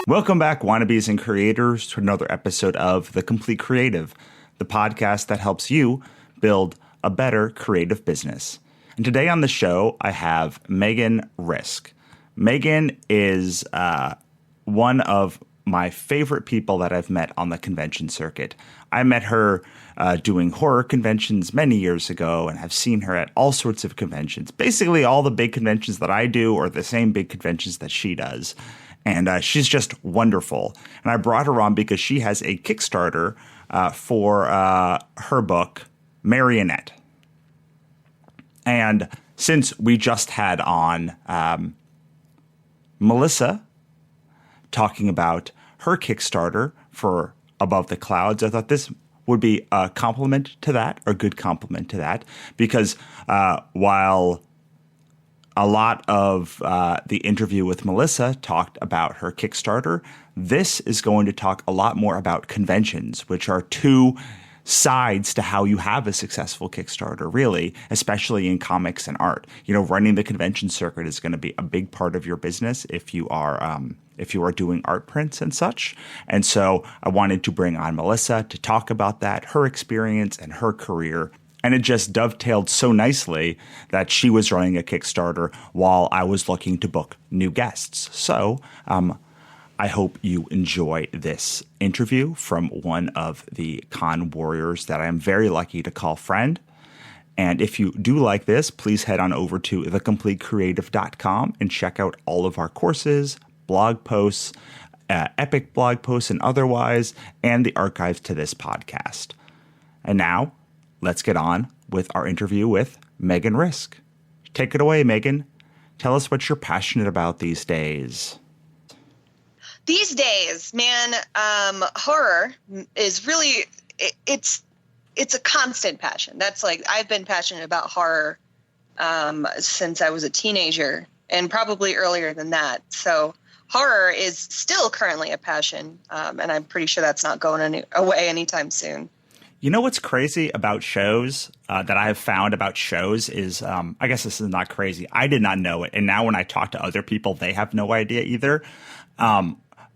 Welcome back, wannabes and creators, to another episode of The Complete Creative, the podcast that helps you build a better creative business. And today on the show, I have Megan Risk. Megan is one of my favorite people that I've met on the convention circuit. I met her doing horror conventions many years ago and have seen her at all sorts of conventions. Basically, all the big conventions that I do are the same big conventions that she does. And she's just wonderful. And I brought her on because she has a Kickstarter for her book, Marionette. And since we just had on Melissa talking about her Kickstarter for Above the Clouds, I thought this would be a compliment to that, or a good compliment to that, because while a lot of the interview with Melissa talked about her Kickstarter, this is going to talk a lot more about conventions, which are two sides to how you have a successful Kickstarter, really, especially in comics and art. You know, running the convention circuit is going to be a big part of your business if you are doing art prints and such. And so I wanted to bring on Melissa to talk about that, her experience and her career. And it just dovetailed so nicely that she was running a Kickstarter while I was looking to book new guests. So I hope you enjoy this interview from one of the con warriors that I am very lucky to call friend. And if you do like this, please head on over to thecompletecreative.com and check out all of our courses, blog posts, epic blog posts and otherwise, and the archives to this podcast. And now, let's get on with our interview with Megan Risk. Take it away, Megan. Tell us what you're passionate about these days. These days, man, horror is really, it's a constant passion. That's like, I've been passionate about horror since I was a teenager, and probably earlier than that. So horror is still currently a passion, and I'm pretty sure that's not going away anytime soon. You know what's crazy about shows that I have found about shows is, I guess this is not crazy. I did not know it. And now when I talk to other people, they have no idea either.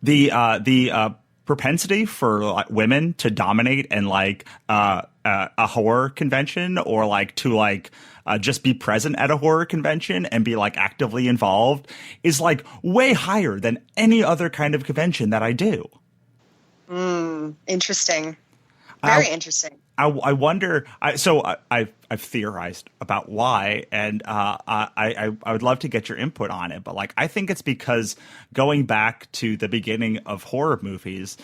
The propensity for like women to dominate in like a horror convention, or like to like just be present at a horror convention and be like actively involved, is like way higher than any other kind of convention that I do. Interesting. Very interesting. I wonder. I've theorized about why, and I would love to get your input on it. But like, I think it's because going back to the beginning of horror movies,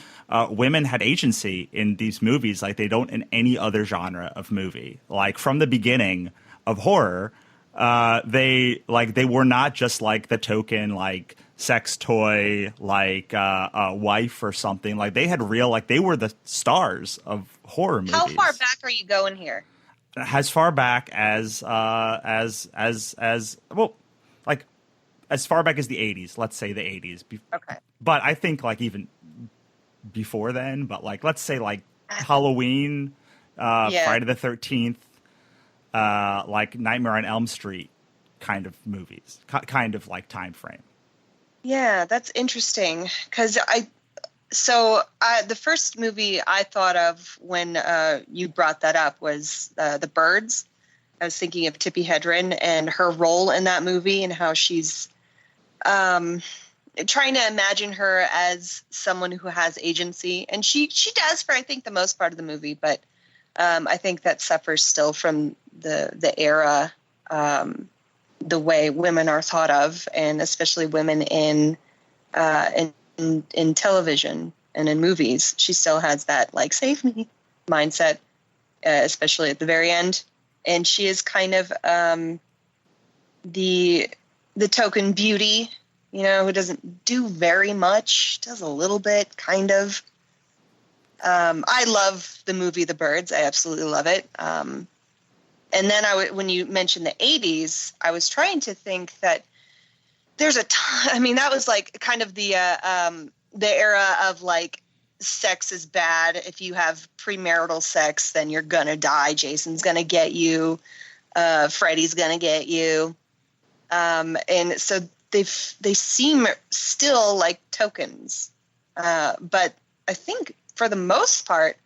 women had agency in these movies like they don't in any other genre of movie. Like from the beginning of horror, they were not just like the token like sex toy, like a wife or something. Like they had real, like they were the stars of horror movies. How far back are you going here? As far back as well, like as far back as the 80s, let's say the 80s. Okay. But I think like even before then, but like let's say like Halloween, Friday the 13th, like Nightmare on Elm Street kind of movies, kind of like time frame. Yeah, that's interesting because the first movie I thought of when you brought that up was The Birds. I was thinking of Tippi Hedren and her role in that movie and how she's trying to imagine her as someone who has agency. And she does for, I think, the most part of the movie. But I think that suffers still from the era, the way women are thought of, and especially women in television and in movies. She still has that like save me mindset, especially at the very end. And she is kind of the token beauty, you know, who doesn't do very much, does a little bit, kind of. I love the movie The Birds. I absolutely love it. And then when you mentioned the 80s, I was trying to think that there's I mean, that was like kind of the era of like sex is bad. If you have premarital sex, then you're going to die. Jason's going to get you. Freddy's going to get you. And so they seem still like tokens But I think for the most part,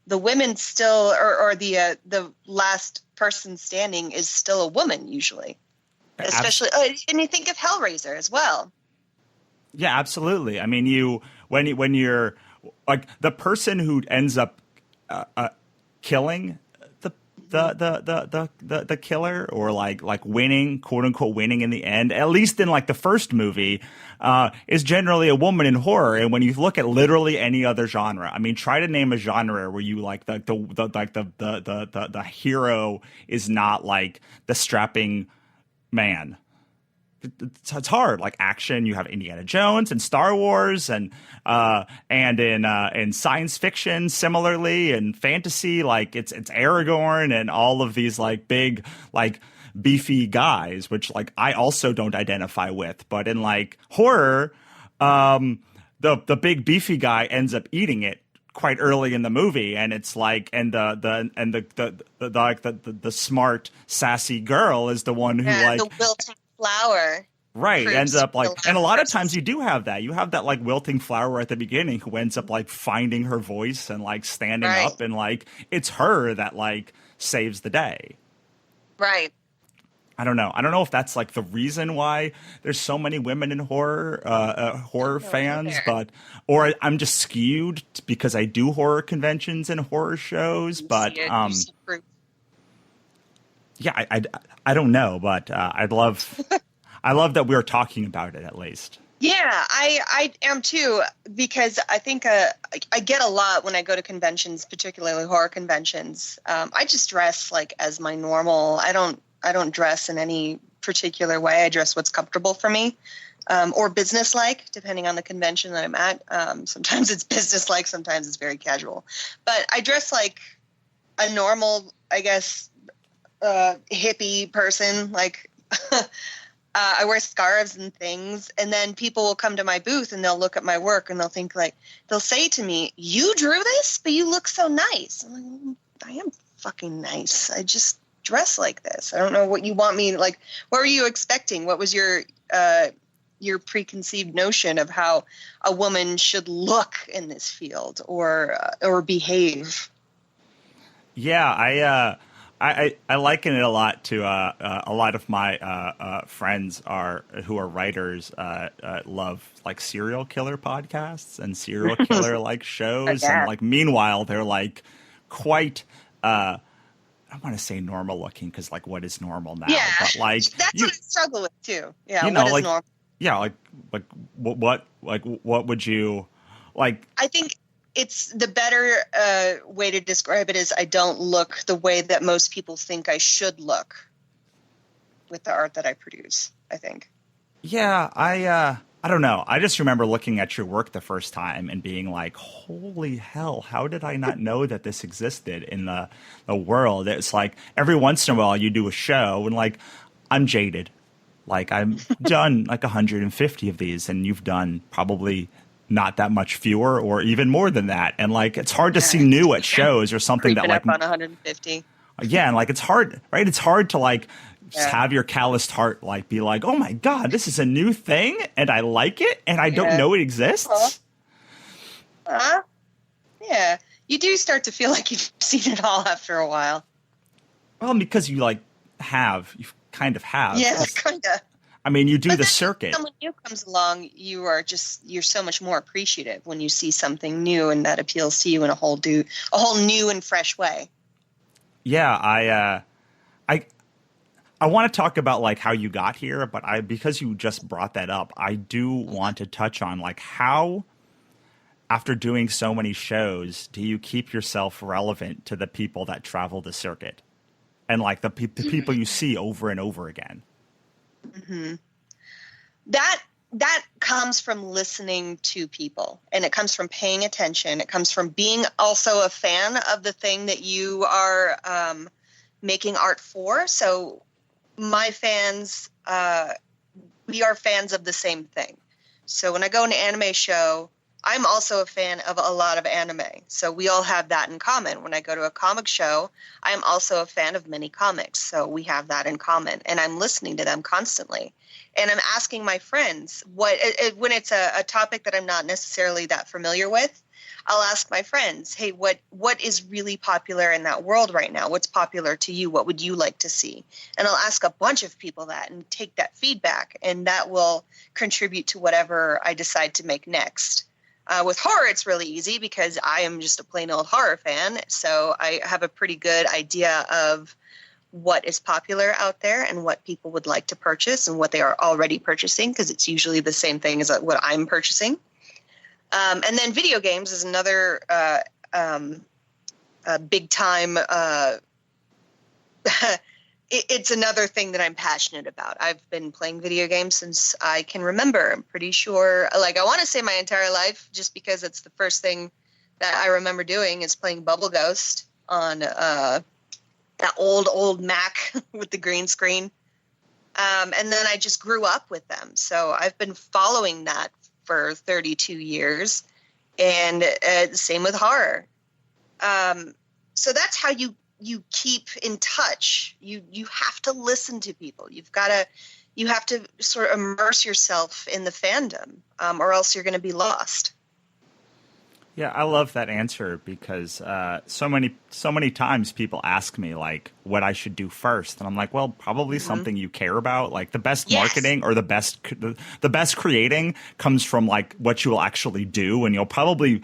the women still, or the last person standing is still a woman usually. Especially, and you think of Hellraiser as well. Yeah, absolutely. I mean, when you're like the person who ends up killing the killer, or like winning, quote unquote winning in the end, at least in like the first movie, is generally a woman in horror. And when you look at literally any other genre, I mean, try to name a genre where you like the hero is not like the strapping man. It's hard. Like action, you have Indiana Jones and Star Wars, and in science fiction similarly, and fantasy, like it's Aragorn and all of these like big like beefy guys, which like I also don't identify with. But in like horror, the big beefy guy ends up eating it quite early in the movie, and it's like, and the smart sassy girl is the one who like the wilting flower. Right. Ends up like, and a lot of times you do have that. You have that like wilting flower at the beginning who ends up like finding her voice and like standing up, and like it's her that like saves the day. Right. I don't know. I don't know if that's like the reason why there's so many women in horror fans, or I'm just skewed because I do horror conventions and horror shows, but yeah, I don't know, but I'd love I love that we're talking about it at least. Yeah, I am too, because I think I get a lot when I go to conventions, particularly horror conventions. I just dress like as my normal. I don't dress in any particular way. I dress what's comfortable for me, or businesslike, depending on the convention that I'm at. Sometimes it's businesslike, sometimes it's very casual. But I dress like a normal, I guess, hippie person. Like I wear scarves and things, and then people will come to my booth and they'll look at my work and they'll think like, they'll say to me, "You drew this, but you look so nice." I'm like, I am fucking nice. I just dress like this. I don't know what you want me like. What were you expecting? What was your preconceived notion of how a woman should look in this field or behave? Yeah, I liken it a lot to a lot of my friends who are writers love like serial killer podcasts and serial killer like shows, and like meanwhile they're like quite I don't want to say normal looking, because like what is normal now? Yeah, but like that's what I struggle with too. Yeah, you know, what is like normal? Yeah, what would you like? I think it's the better way to describe it is I don't look the way that most people think I should look with the art that I produce, I think. Yeah, I don't know. I just remember looking at your work the first time and being like, holy hell, how did I not know that this existed in the world? It's like every once in a while you do a show and like I'm jaded. Like I've done like 150 of these, and you've done probably not that much fewer or even more than that. And like it's hard to see new at shows or something that like up on 150. Yeah, and like it's hard, right? It's hard to like have your calloused heart like be like, oh my God, this is a new thing and I like it and I don't know it exists. Yeah, you do start to feel like you've seen it all after a while. Well, because you kind of have. Yeah, kind of. I mean, you do the circuit. When someone new comes along, you're so much more appreciative when you see something new and that appeals to you in a whole new and fresh way. Yeah, I want to talk about like how you got here, but because you just brought that up, I do want to touch on like how, after doing so many shows, do you keep yourself relevant to the people that travel the circuit and like the people you see over and over again? Mm-hmm. That comes from listening to people, and it comes from paying attention. It comes from being also a fan of the thing that you are making art for. So my fans, we are fans of the same thing. So when I go to an anime show, I'm also a fan of a lot of anime. So we all have that in common. When I go to a comic show, I'm also a fan of many comics. So we have that in common. And I'm listening to them constantly. And I'm asking my friends when it's a topic that I'm not necessarily that familiar with, I'll ask my friends, hey, what is really popular in that world right now? What's popular to you? What would you like to see? And I'll ask a bunch of people that and take that feedback, and that will contribute to whatever I decide to make next. With horror, it's really easy because I am just a plain old horror fan. So I have a pretty good idea of what is popular out there and what people would like to purchase and what they are already purchasing, because it's usually the same thing as what I'm purchasing. And then video games is another big time. It's another thing that I'm passionate about. I've been playing video games since I can remember. I'm pretty sure, like, I want to say my entire life, just because it's the first thing that I remember doing is playing Bubble Ghost on that old Mac with the green screen. And then I just grew up with them. So I've been following that for 32 years, and same with horror. So that's how you keep in touch. You have to listen to people. You have to sort of immerse yourself in the fandom, or else you're going to be lost. Yeah, I love that answer because so many times people ask me like what I should do first, and I'm like, well, probably something you care about. Like the best marketing or the best creating comes from like what you will actually do, and you'll probably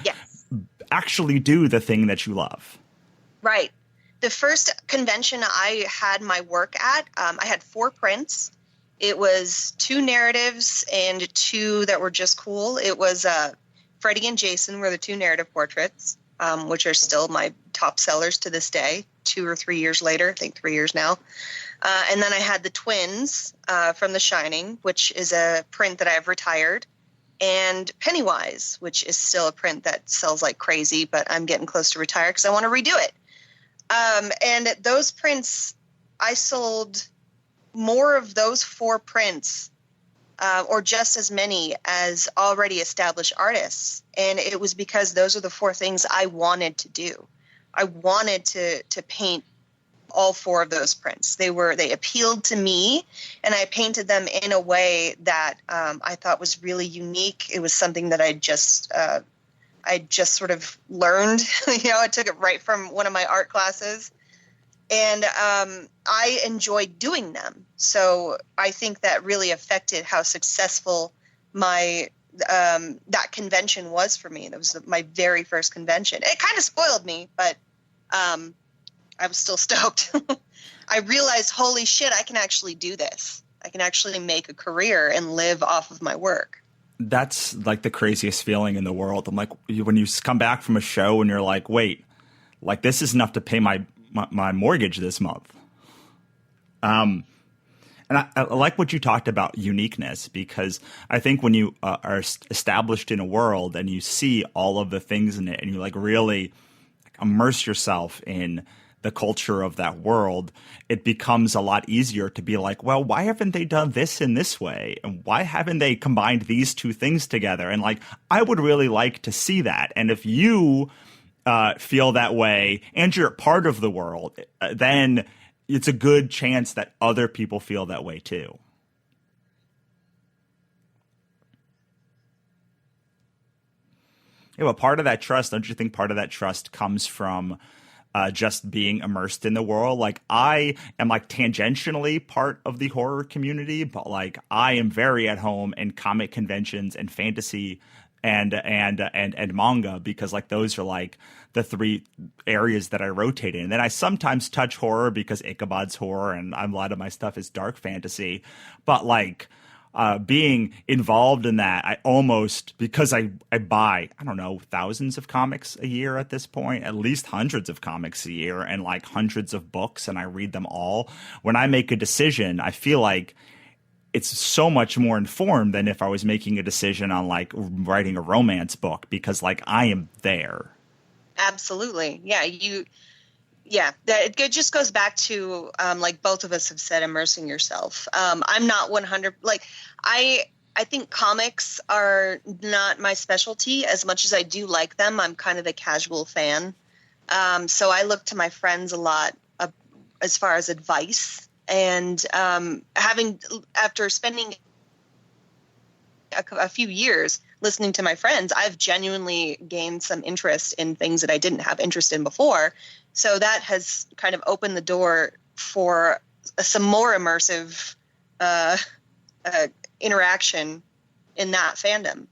actually do the thing that you love. Right. The first convention I had my work at, I had 4 prints. It was 2 narratives and 2 that were just cool. It was Freddy and Jason were the 2 narrative portraits, which are still my top sellers to this day, 2 or 3 years later, I think 3 years now. And then I had the twins from The Shining, which is a print that I've retired, and Pennywise, which is still a print that sells like crazy, but I'm getting close to retire because I want to redo it. And those prints, I sold more of those 4 prints or just as many as already established artists. And it was because those are the 4 things I wanted to do. I wanted to paint all 4 of those prints. They appealed to me, and I painted them in a way that I thought was really unique. It was something that I just sort of learned. I took it right from one of my art classes, and I enjoyed doing them. So I think that really affected how successful my that convention was for me. That was my very first convention. It kind of spoiled me, but I was still stoked. I realized, holy shit, I can actually do this. I can actually make a career and live off of my work. That's like the craziest feeling in the world. I'm like, when you come back from a show and you're like, wait, like this is enough to pay my mortgage this month. And I like what you talked about uniqueness, because I think when you are established in a world and you see all of the things in it and you like really immerse yourself in the culture of that world, it becomes a lot easier to be like, well, why haven't they done this in this way? And why haven't they combined these 2 things together? And like, I would really like to see that. And if you feel that way and you're part of the world, then it's a good chance that other people feel that way too. Yeah, but part of that trust, don't you think part of that trust comes from just being immersed in the world? Like I am like tangentially part of the horror community, but like I am very at home in comic conventions and fantasy and manga, because like those are like the 3 areas that I rotate in. And then I sometimes touch horror because Ichabod's horror and a lot of my stuff is dark fantasy. But like being involved in that, I almost, because I buy, I don't know, thousands of comics a year at this point, at least hundreds of comics a year, and like hundreds of books, and I read them all. When I make a decision, I feel like it's so much more informed than if I was making a decision on like writing a romance book, because like I am there. Absolutely. Yeah, that it just goes back to like both of us have said, immersing yourself. I'm not 100, like I I think comics are not my specialty as much as I do like them. I'm kind of a casual fan. So I look to my friends a lot as far as advice. And after spending a few years listening to my friends, I've genuinely gained some interest in things that I didn't have interest in before. So that has kind of opened the door for some more immersive interaction in that fandom.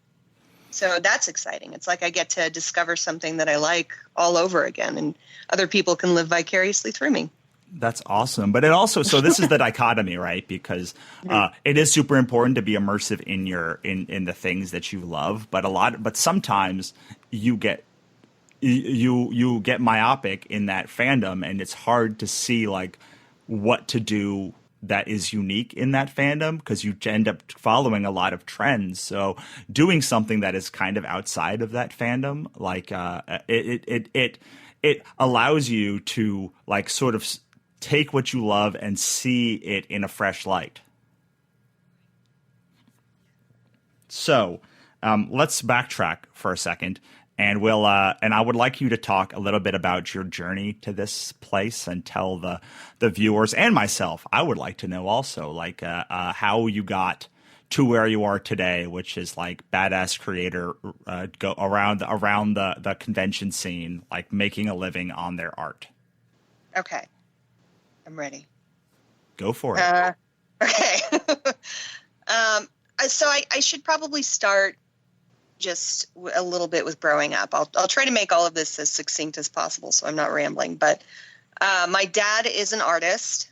So that's exciting. It's like I get to discover something that I like all over again, and other people can live vicariously through me. That's awesome. But it also, so this is the dichotomy, right? Because it is super important to be immersive in the things that you love. But sometimes you get myopic in that fandom, and it's hard to see like what to do that is unique in that fandom, because you end up following a lot of trends. So doing something that is kind of outside of that fandom, like it allows you to like sort of take what you love and see it in a fresh light. So let's backtrack for a second, and I would like you to talk a little bit about your journey to this place and tell the viewers and myself. I would like to know also, like how you got to where you are today, which is like badass creator, go around the convention scene, like making a living on their art. Okay, I'm ready. Go for it. Okay. So I should probably start just a little bit with growing up. I'll try to make all of this as succinct as possible, so I'm not rambling. But my dad is an artist.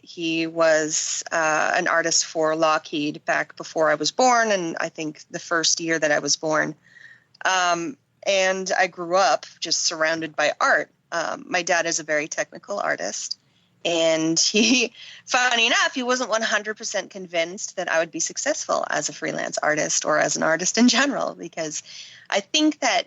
He was an artist for Lockheed back before I was born, and I think the first year that I was born. And I grew up just surrounded by art. My dad is a very technical artist. And funny enough, he wasn't 100% convinced that I would be successful as a freelance artist or as an artist in general, because I think that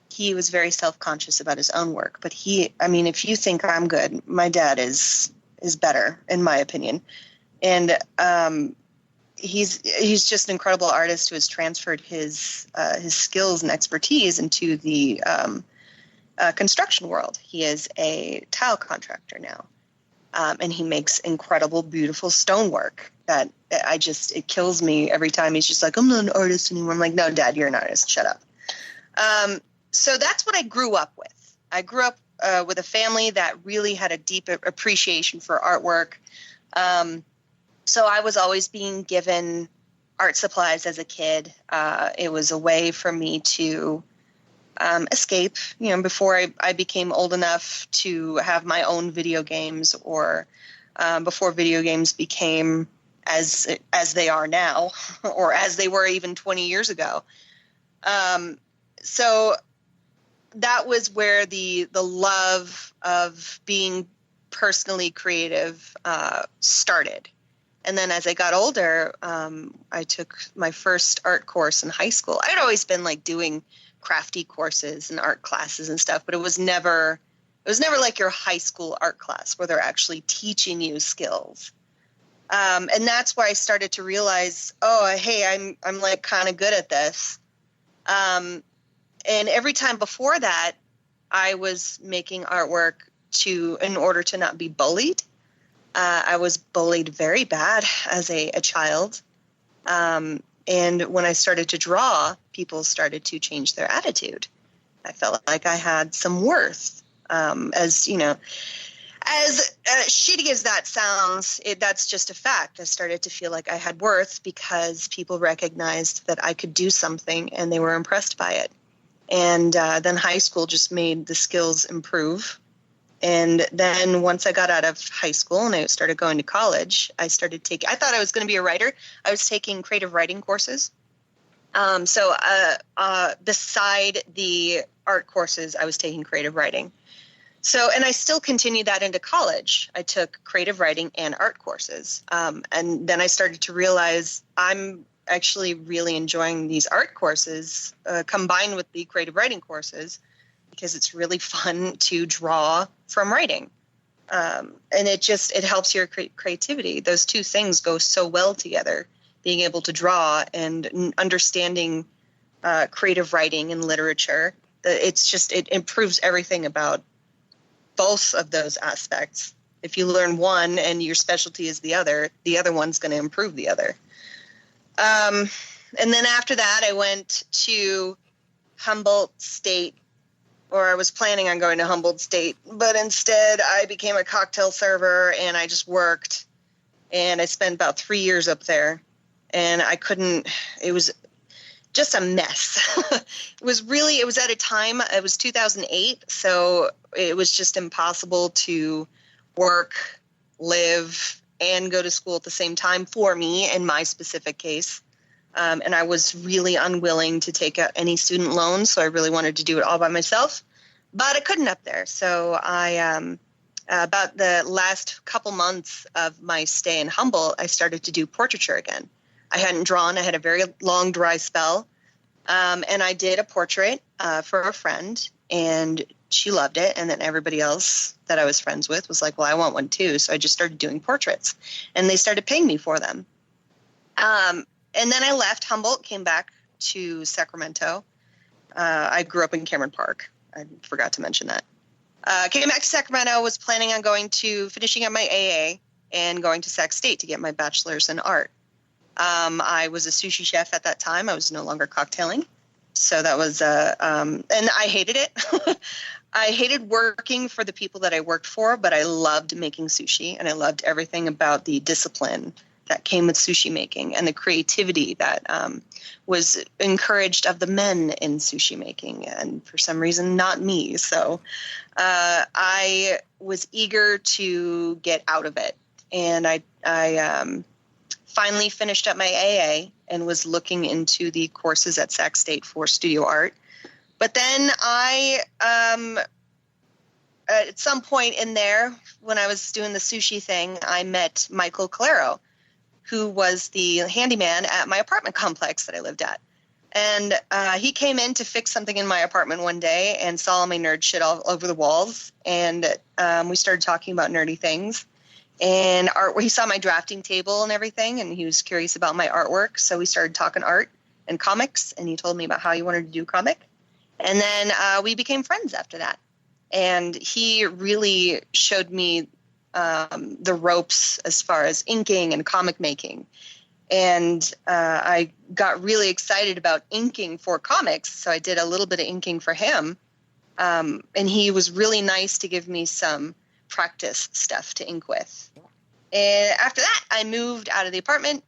he was very self-conscious about his own work. But if you think I'm good, my dad is better, in my opinion. And he's just an incredible artist who has transferred his skills and expertise into the construction world. He is a tile contractor now, and he makes incredible, beautiful stonework that it kills me every time. He's just like, I'm not an artist anymore. I'm like, no, Dad, you're an artist. Shut up. So that's what I grew up with. I grew up with a family that really had a deep appreciation for artwork. So I was always being given art supplies as a kid. It was a way for me to escape, before I became old enough to have my own video games, or before video games became as they are now, or as they were even 20 years ago. So that was where the love of being personally creative started. And then as I got older, I took my first art course in high school. I'd always been like doing crafty courses and art classes and stuff, but it was never like your high school art class where they're actually teaching you skills. And that's where I started to realize, hey, I'm like kind of good at this. And every time before that, I was making artwork in order to not be bullied. I was bullied very bad as a child. And when I started to draw, people started to change their attitude. I felt like I had some worth. As shitty as that sounds, that's just a fact. I started to feel like I had worth because people recognized that I could do something and they were impressed by it. And then high school just made the skills improve. And then once I got out of high school and I started going to college, I thought I was going to be a writer. I was taking creative writing courses. So beside the art courses, I was taking creative writing. So, and I still continued that into college. I took creative writing and art courses. And then I started to realize I'm actually really enjoying these art courses combined with the creative writing courses, because it's really fun to draw from writing. And it helps your creativity. Those two things go so well together. being able to draw and understanding creative writing and literature. It improves everything about both of those aspects. If you learn one and your specialty is the other one's going to improve the other. And then after that, I went to Humboldt State, or I was planning on going to Humboldt State, but instead I became a cocktail server and I just worked, and I spent about 3 years up there, and it was just a mess. It was at a time, it was 2008, so it was just impossible to work, live, and go to school at the same time for me in my specific case. And I was really unwilling to take out any student loans, so I really wanted to do it all by myself, but I couldn't up there. So I, about the last couple months of my stay in Humboldt, I started to do portraiture again. I hadn't drawn. I had a very long dry spell, and I did a portrait for a friend, and she loved it. And then everybody else that I was friends with was like, well, I want one too. So I just started doing portraits, and they started paying me for them. And then I left Humboldt, came back to Sacramento. I grew up in Cameron Park. I forgot to mention that. Came back to Sacramento, was planning on finishing up my AA and going to Sac State to get my bachelor's in art. I was a sushi chef at that time. I was no longer cocktailing. So that was, and I hated it. I hated working for the people that I worked for, but I loved making sushi, and I loved everything about the discipline that came with sushi making and the creativity that was encouraged of the men in sushi making, and for some reason not me. So I was eager to get out of it, and I finally finished up my AA and was looking into the courses at Sac State for studio art. But then at some point in there, when I was doing the sushi thing, I met Michael Calero, who was the handyman at my apartment complex that I lived at. And he came in to fix something in my apartment one day and saw my nerd shit all over the walls. And we started talking about nerdy things. And art, he saw my drafting table and everything, and he was curious about my artwork. So we started talking art and comics, and he told me about how he wanted to do comic. And then we became friends after that. And he really showed me the ropes as far as inking and comic making. And I got really excited about inking for comics, so I did a little bit of inking for him. And he was really nice to give me some practice stuff to ink with. And after that, I moved out of the apartment,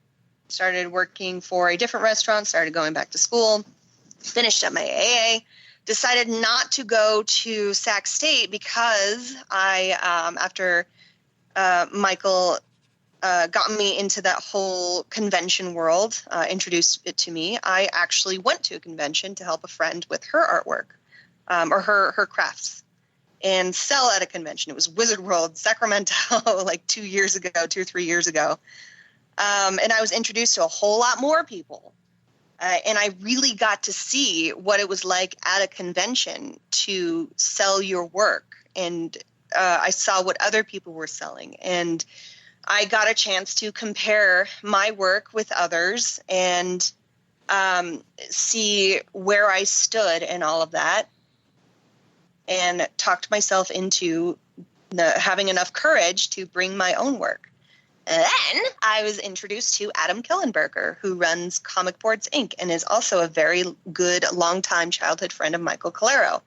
started working for a different restaurant, started going back to school, finished up my AA, decided not to go to Sac State because after Michael got me into that whole convention world, introduced it to me, I actually went to a convention to help a friend with her artwork, or her crafts, and sell at a convention. It was Wizard World, Sacramento, like 2 or 3 years ago. And I was introduced to a whole lot more people. And I really got to see what it was like at a convention to sell your work. And I saw what other people were selling. And I got a chance to compare my work with others and see where I stood in all of that, and talked myself into having enough courage to bring my own work. And then I was introduced to Adam Killenberger, who runs Comic Boards Inc. and is also a very good longtime childhood friend of Michael Calero.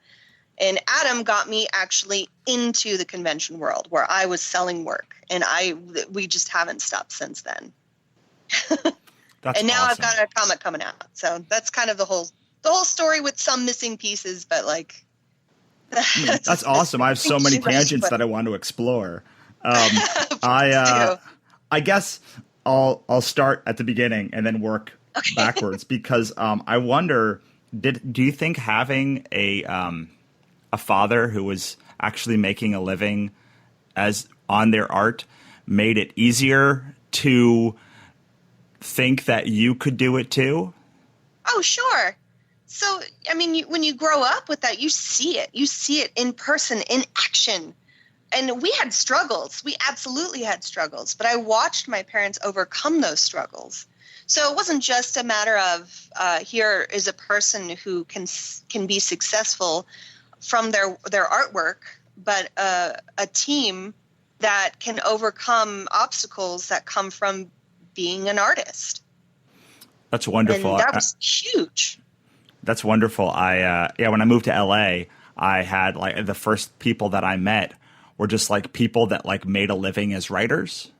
And Adam got me actually into the convention world where I was selling work, and we just haven't stopped since then. And now awesome. I've got a comic coming out. So that's kind of the whole story with some missing pieces, but like that's awesome. I have so many tangents that I want to explore. I guess I'll start at the beginning and then work backwards, because I wonder, do you think having a father who was actually making a living on their art made it easier to think that you could do it too? Oh, sure. So, I mean, when you grow up with that, you see it. You see it in person, in action. And we had struggles. We absolutely had struggles. But I watched my parents overcome those struggles. So it wasn't just a matter of here is a person who can be successful from their artwork, but a team that can overcome obstacles that come from being an artist. That's wonderful. And that was huge. That's wonderful. When I moved to LA, I had like the first people that I met were just like people that like made a living as writers,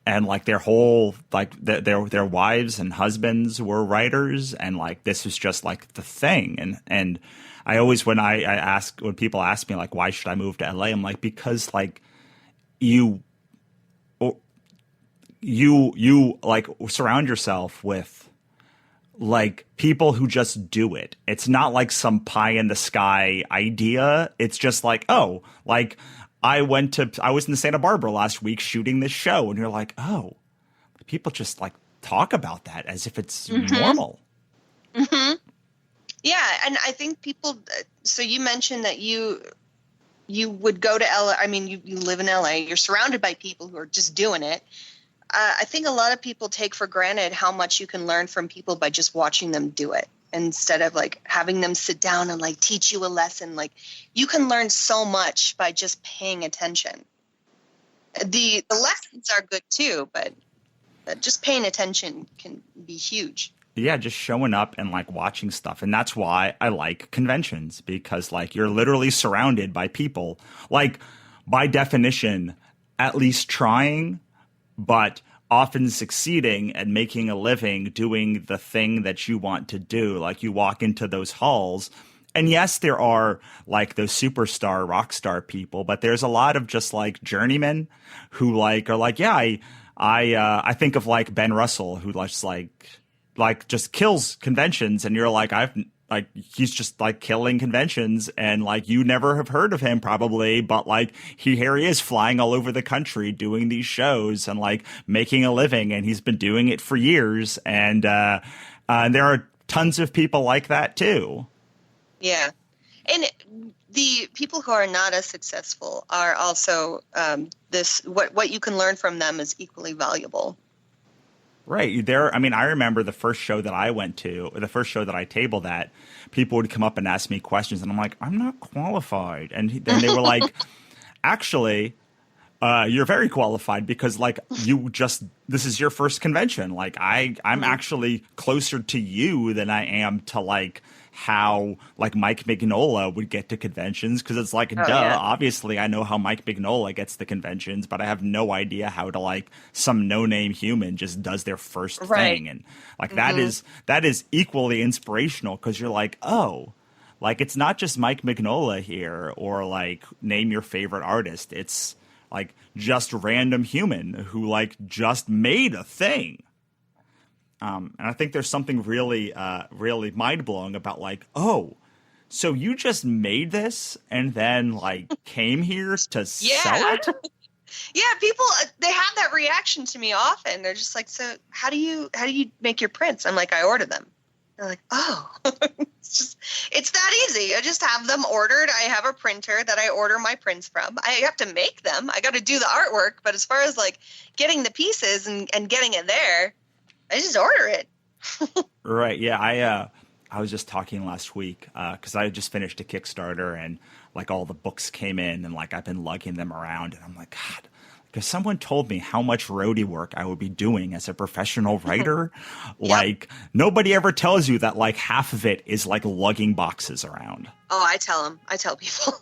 and like their whole like their wives and husbands were writers, and like this was just like the thing. And I always when people ask me like why should I move to LA, I'm like because like you like surround yourself with like people who just do it. It's not like some pie in the sky idea. It's just like, oh, like I was in Santa Barbara last week shooting this show, and you're like, oh, people just like talk about that as if it's normal. Mm-hmm. Yeah, and I think people. So you mentioned that you would go to LA. I mean, you live in LA. You're surrounded by people who are just doing it. I think a lot of people take for granted how much you can learn from people by just watching them do it instead of like having them sit down and like teach you a lesson. Like you can learn so much by just paying attention. The lessons are good too, but just paying attention can be huge. Yeah, just showing up and like watching stuff. And that's why I like conventions, because like you're literally surrounded by people, like by definition, at least trying, but often succeeding at making a living doing the thing that you want to do. Like you walk into those halls, and yes, there are like those superstar rock star people, but there's a lot of just like journeymen who like are like, yeah, I think of like Ben Russell, who just kills conventions, and you're like, he's just like killing conventions, and like you never have heard of him probably, but like here he is flying all over the country doing these shows and like making a living, and he's been doing it for years, and there are tons of people like that too. Yeah, and the people who are not as successful are also what you can learn from them is equally valuable. Right there. I mean, I remember the first show that I went to, or the first show that I tabled at, people would come up and ask me questions, and I'm like, I'm not qualified. And then they were like, actually, you're very qualified, because like this is your first convention. Like I'm actually closer to you than I am to like how like Mike Mignola would get to conventions, because it's like, yeah. Obviously I know how Mike Mignola gets to conventions, but I have no idea how to like some no-name human just does their first thing. And like that is equally inspirational, because you're like, oh, like it's not just Mike Mignola here, or like name your favorite artist. It's like just random human who like just made a thing. And I think there's something really, really mind-blowing about like, oh, so you just made this and then like came here to sell it? Yeah, people, they have that reaction to me often. They're just like, so how do you make your prints? I'm like, I order them. They're like, oh, it's that easy. I just have them ordered. I have a printer that I order my prints from. I have to make them. I got to do the artwork. But as far as like getting the pieces and getting it there, I just order it. Right. Yeah. I was just talking last week because I just finished a Kickstarter, and like all the books came in, and like I've been lugging them around, and I'm like, God, if someone told me how much roadie work I would be doing as a professional writer, like nobody ever tells you that like half of it is like lugging boxes around. Oh, I tell people.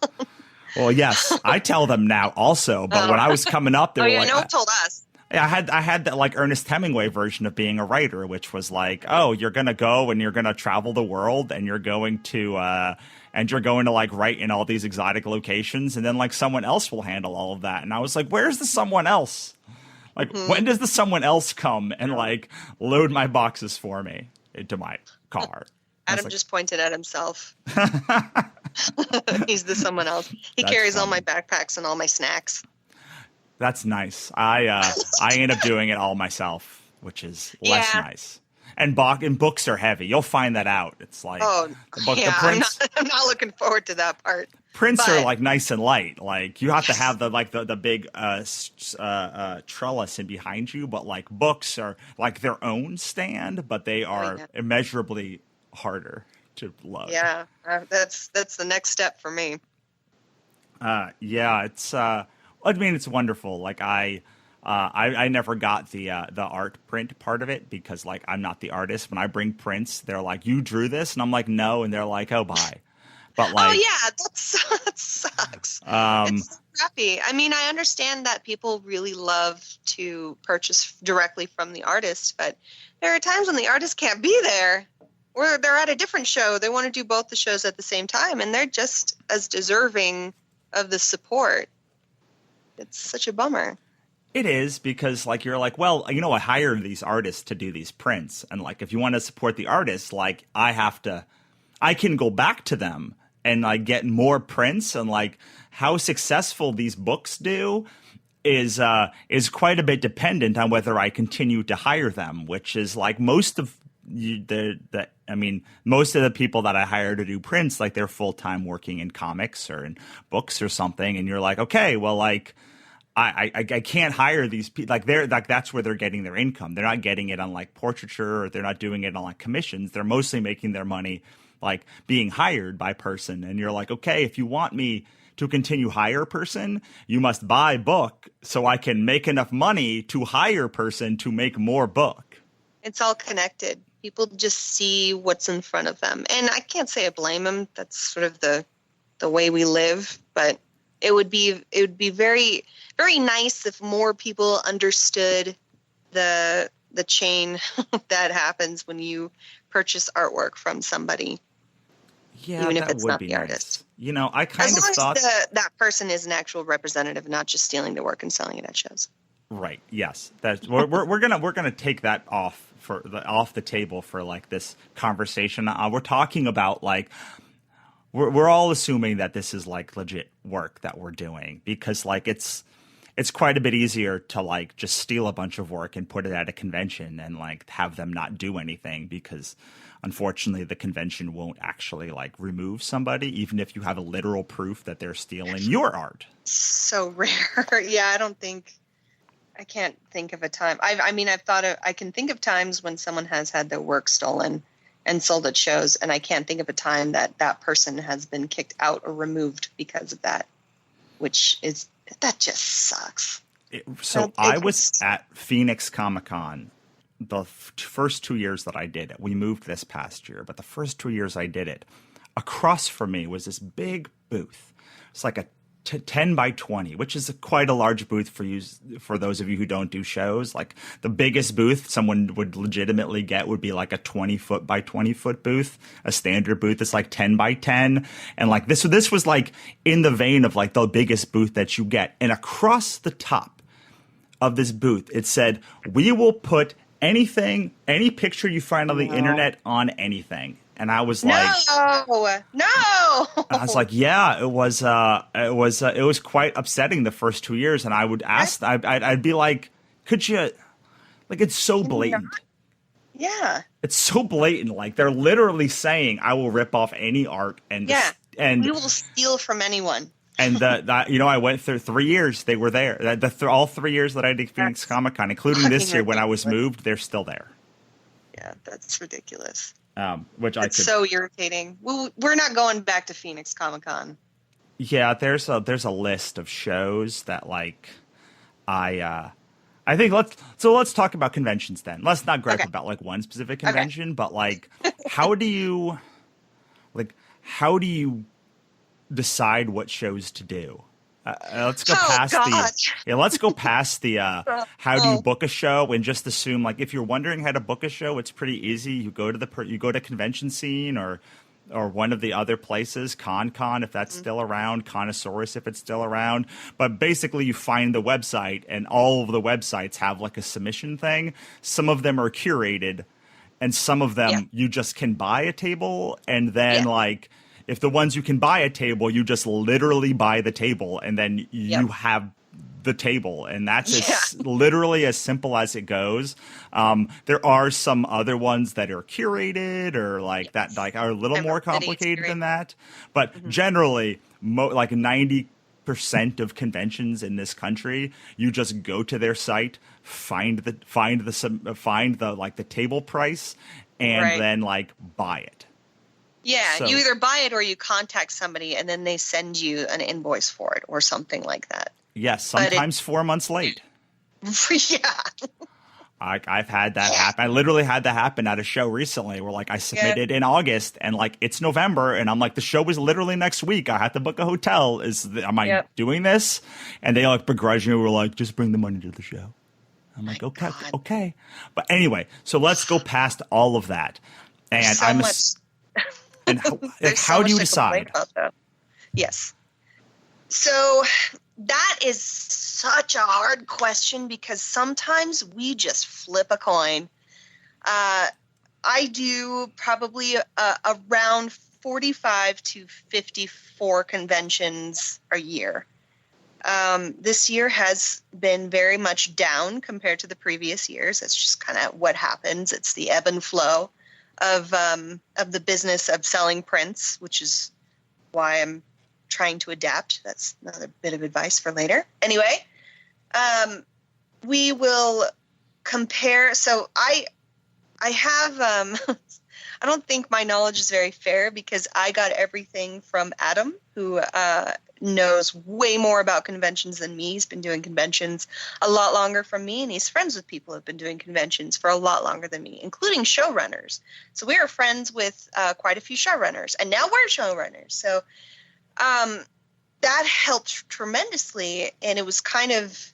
Well, yes, I tell them now also. But when I was coming up, they were like, no one told us. I had that like Ernest Hemingway version of being a writer, which was like, oh, you're going to go and you're going to travel the world, and you're going to like write in all these exotic locations, and then like someone else will handle all of that. And I was like, where's the someone else? Like, when does the someone else come and like load my boxes for me into my car? Adam just pointed at himself. He's the someone else. He carries all my backpacks and all my snacks. That's nice. I end up doing it all myself, which is less nice. And books are heavy. You'll find that out. It's like the prints. I'm not looking forward to that part. Prints are But like nice and light. Like you have to have the big trellis in behind you, but like books are like their own stand, but they oh are yeah, immeasurably harder to lug. yeah, that's the next step for me. Yeah, it's I mean it's wonderful. Like I never got the art print part of it because like I'm not the artist. When I bring prints, they're like, "You drew this?" And I'm like, "No." And they're like, "Oh, bye." But Oh like yeah, that sucks. um It's so crappy. I mean, I understand that people really love to purchase directly from the artist, but there are times when the artist can't be there, or they're at a different show. They want to do both the shows at the same time, and they're just as deserving of the support. It's such a bummer. it is because like you're like, well, you know, I hired these artists to do these prints, and like if you want to support the artists, like I can go back to them and like get more prints, and like how successful these books do is quite a bit dependent on whether I continue to hire them, which is like most of the I mean most of the people that I hire to do prints, like they're full time working in comics or in books or something, and you're like, okay, well, like I can't hire these people. Like they're like that's where they're getting their income. They're not getting it on like portraiture, or they're not doing it on like commissions. They're mostly making their money like being hired by person. And you're like, okay, if you want me to continue hire person, you must buy book so I can make enough money to hire person to make more book. It's all connected. People just see what's in front of them, and I can't say I blame them. That's sort of the way we live. But it would be very very nice if more people understood the chain that happens when you purchase artwork from somebody, Yeah, even if that it's would not be the nice. artist. You know, I As kind of long thought as that person is an actual representative, not just stealing the work and selling it at shows. right. Yes, that we're gonna take that off the table for like this conversation. We're talking about like we're all assuming that this is like legit work that we're doing because like it's quite a bit easier to like just steal a bunch of work and put it at a convention and like have them not do anything because unfortunately the convention won't actually like remove somebody even if you have a literal proof that they're stealing your art. So rare. Yeah, I can't think of a time. I mean, I can think of times when someone has had their work stolen and sold at shows, and I can't think of a time that that person has been kicked out or removed because of that, that just sucks. So I was at Phoenix Comic Con the first 2 years that I did it. We moved this past year, but the first 2 years I did it, across from me was this big booth. It's like a 10 by 20, which is quite a large booth for those of you who don't do shows. Like the biggest booth someone would legitimately get would be like a 20-foot by 20-foot booth. A standard booth is like 10 by 10. And like this was like in the vein of like the biggest booth that you get. And across the top of this booth, it said, "We will put anything, any picture you find on the internet on anything." And I was like, no. I was like, yeah, it was quite upsetting the first 2 years. And I would ask, I'd be like, could you, like, it's so blatant. Yeah. It's so blatant. Like they're literally saying, I will rip off any art and We will steal from anyone. And I went through 3 years. They were there. All 3 years that I did Phoenix Comic Con, including this year when I was moved, they're still there. Yeah, that's ridiculous. It's so irritating. We're not going back to Phoenix Comic Con. Yeah, there's a list of shows that like I think let's talk about conventions then. Let's not gripe about like one specific convention, but like how do you decide what shows to do? Let's go let's go past the how do you book a show and just assume like if you're wondering how to book a show, it's pretty easy. You go to convention scene or one of the other places, ConCon if that's still around, Connosaurus if it's still around. But basically you find the website and all of the websites have like a submission thing. Some of them are curated and some of them you just can buy a table and then like if the ones you can buy a table, you just literally buy the table and then you have the table. And that's literally as simple as it goes. There are some other ones that are curated or like that like are a little more complicated than that. But generally, like 90% of conventions in this country, you just go to their site, find the like the table price, and then like buy it. Yeah, So, you either buy it or you contact somebody and then they send you an invoice for it or something like that. yes, sometimes 4 months late. Yeah. I've had that happen. I literally had that happen at a show recently where like I submitted in August and like it's November and I'm like the show was literally next week. I had to book a hotel. Am I doing this? And they like begrudgingly were like, just bring the money to the show. I'm like, okay. But anyway, so let's go past all of that. And and how do you decide? Yes. So that is such a hard question because sometimes we just flip a coin. I do probably around 45 to 54 conventions a year. This year has been very much down compared to the previous years. It's just kind of what happens. It's the ebb and flow of the business of selling prints, which is why I'm trying to adapt. That's another bit of advice for later. Anyway, we will compare. So I have, I don't think my knowledge is very fair because I got everything from Adam, who knows way more about conventions than me. He's been doing conventions a lot longer from me, and he's friends with people who have been doing conventions for a lot longer than me, including showrunners. So we are friends with quite a few showrunners, and now we're showrunners. So that helped tremendously, and it was kind of,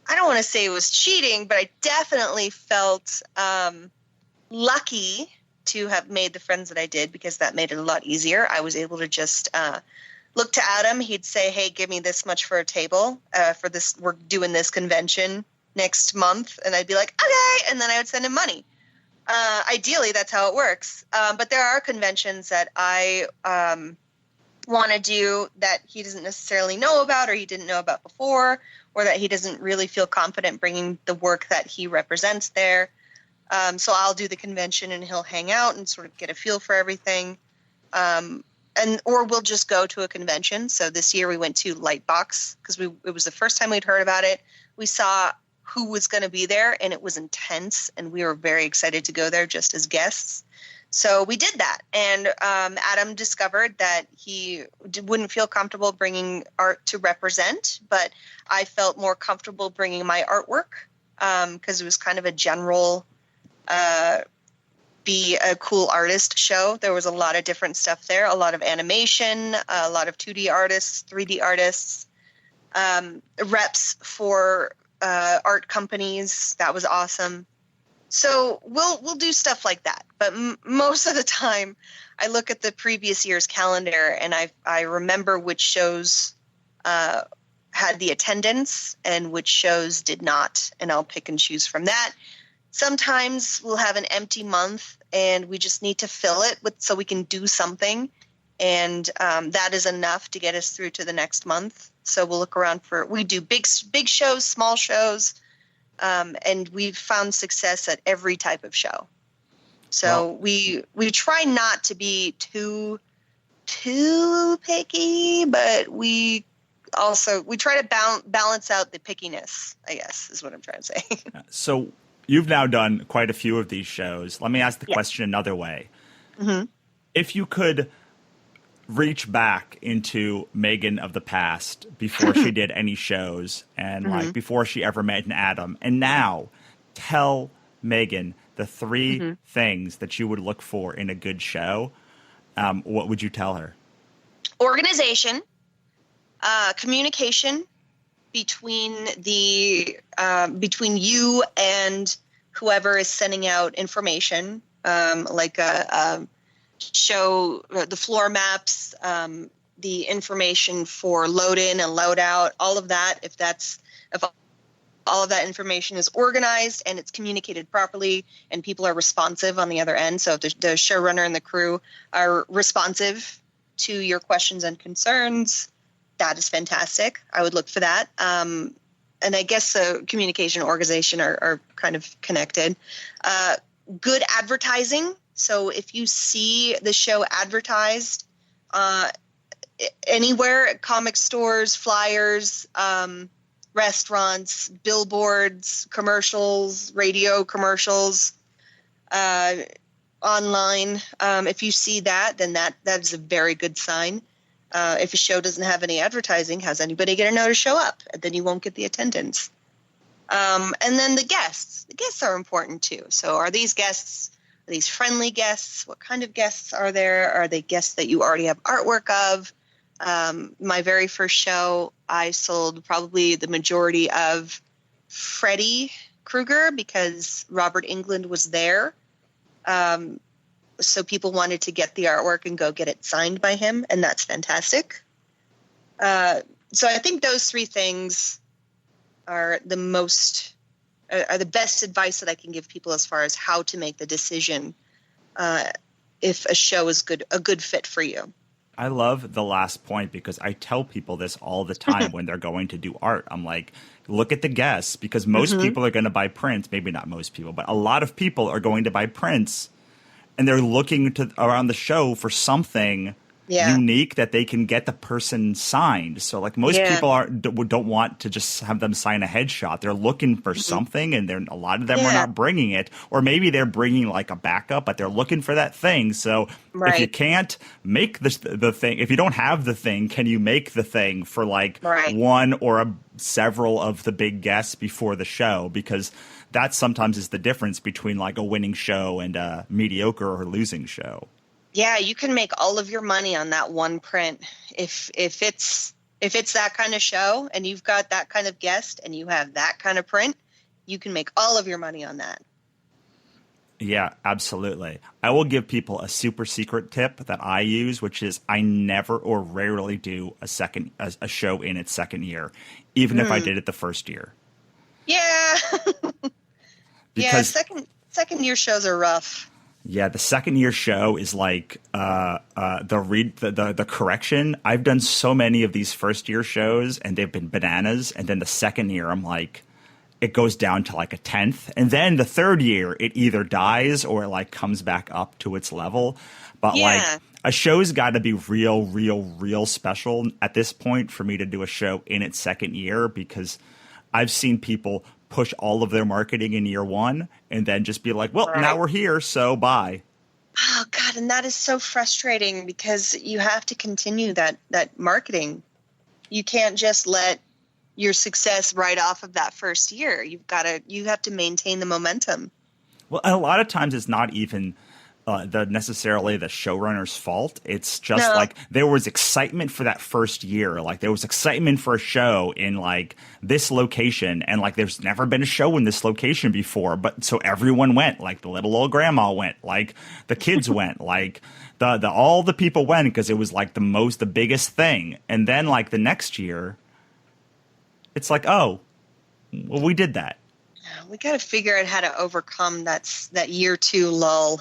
I don't want to say it was cheating, but I definitely felt lucky to have made the friends that I did because that made it a lot easier. I was able to just look to Adam. He'd say, hey, give me this much for a table for this. We're doing this convention next month. And I'd be like, okay. And then I would send him money. Ideally, that's how it works. But there are conventions that I want to do that he doesn't necessarily know about or he didn't know about before, or that he doesn't really feel confident bringing the work that he represents there. So I'll do the convention and he'll hang out and sort of get a feel for everything. Or we'll just go to a convention. So this year we went to Lightbox because it was the first time we'd heard about it. We saw who was going to be there and it was intense and we were very excited to go there just as guests. So we did that. And Adam discovered that he wouldn't feel comfortable bringing art to represent, but I felt more comfortable bringing my artwork because it was kind of a general be a cool artist show. There was a lot of different stuff there, a lot of animation, a lot of 2D artists, 3D artists, reps for art companies. That was awesome. So we'll do stuff like that. But most of the time I look at the previous year's calendar and I remember which shows had the attendance and which shows did not. And I'll pick and choose from that. Sometimes we'll have an empty month and we just need to fill it so we can do something. And that is enough to get us through to the next month. So we'll look around we do big shows, small shows, and we've found success at every type of show. So we try not to be too picky, but we try to balance out the pickiness, I guess, is what I'm trying to say. So you've now done quite a few of these shows. Let me ask the question another way. Mm-hmm. If you could reach back into Megan of the past before she did any shows and like before she ever met an Adam, and now tell Megan the three things that you would look for in a good show, what would you tell her? Organization, communication between you and whoever is sending out information, like show the floor maps, the information for load in and load out, all of that. If all of that information is organized and it's communicated properly and people are responsive on the other end. So if the showrunner and the crew are responsive to your questions and concerns, that is fantastic. I would look for that. And I guess communication and organization are kind of connected. Good advertising. So if you see the show advertised anywhere, comic stores, flyers, restaurants, billboards, commercials, radio commercials, online. If you see that, then that is a very good sign. If a show doesn't have any advertising, how's anybody going to know to show up? And then you won't get the attendance. And then the guests. The guests are important too. So are these guests, are these friendly guests? What kind of guests are there? Are they guests that you already have artwork of? My very first show, I sold probably the majority of Freddy Krueger because Robert Englund was there. So people wanted to get the artwork and go get it signed by him, and that's fantastic. So I think those three things are the best advice that I can give people as far as how to make the decision if a show is a good fit for you. I love the last point because I tell people this all the time when they're going to do art. I'm like, look at the guests, because most people are going to buy prints. Maybe not most people, but a lot of people are going to buy prints, and they're looking around the show for something unique that they can get the person signed. So like most people don't want to just have them sign a headshot. They're looking for something, and a lot of them are not bringing it, or maybe they're bringing like a backup, but they're looking for that thing. So if you can't make the thing, if you don't have the thing, can you make the thing for like one or several of the big guests before the show? Because that sometimes is the difference between like a winning show and a mediocre or losing show. Yeah, you can make all of your money on that one print. If it's that kind of show and you've got that kind of guest and you have that kind of print, you can make all of your money on that. Yeah, absolutely. I will give people a super secret tip that I use, which is I never or rarely do a show in its second year, even if I did it the first year. Yeah. Because second year shows are rough. Yeah, the second year show is like the correction. I've done so many of these first year shows and they've been bananas. And then the second year, I'm like, it goes down to like a 10th. And then the third year, it either dies or it like comes back up to its level. But like a show's got to be real special at this point for me to do a show in its second year, because I've seen people push all of their marketing in year one and then just be like, well, now we're here, so bye. Oh, God, and that is so frustrating because you have to continue that marketing. You can't just let your success right off of that first year. You have to maintain the momentum. Well, and a lot of times it's not even necessarily the showrunner's fault. It's just like there was excitement for that first year. Like there was excitement for a show in like this location, and like there's never been a show in this location before. But so everyone went. Like the little old grandma went. Like the kids went. Like all the people went because it was like the biggest thing. And then like the next year, it's like, oh, well, we did that. We got to figure out how to overcome that year two lull.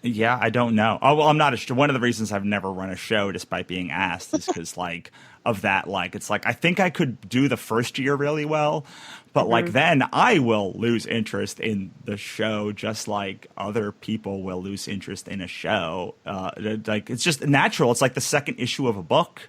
Yeah, I don't know. Oh, well, I'm not one of the reasons I've never run a show despite being asked is because like of that, like, it's like, I think I could do the first year really well, but like then I will lose interest in the show just like other people will lose interest in a show. Like it's just natural. It's like the second issue of a book,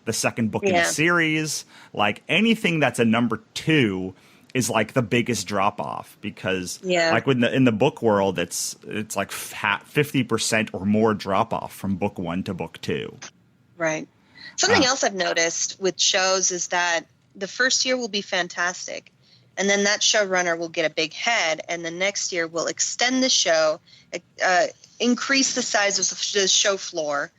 the second book in a series, like anything that's a number 2 is like the biggest drop off, because like in the book world, it's like 50% or more drop off from book 1 to book 2. Right. Something else I've noticed with shows is that the first year will be fantastic, and then that showrunner will get a big head, and the next year will extend the show, increase the size of the show floor,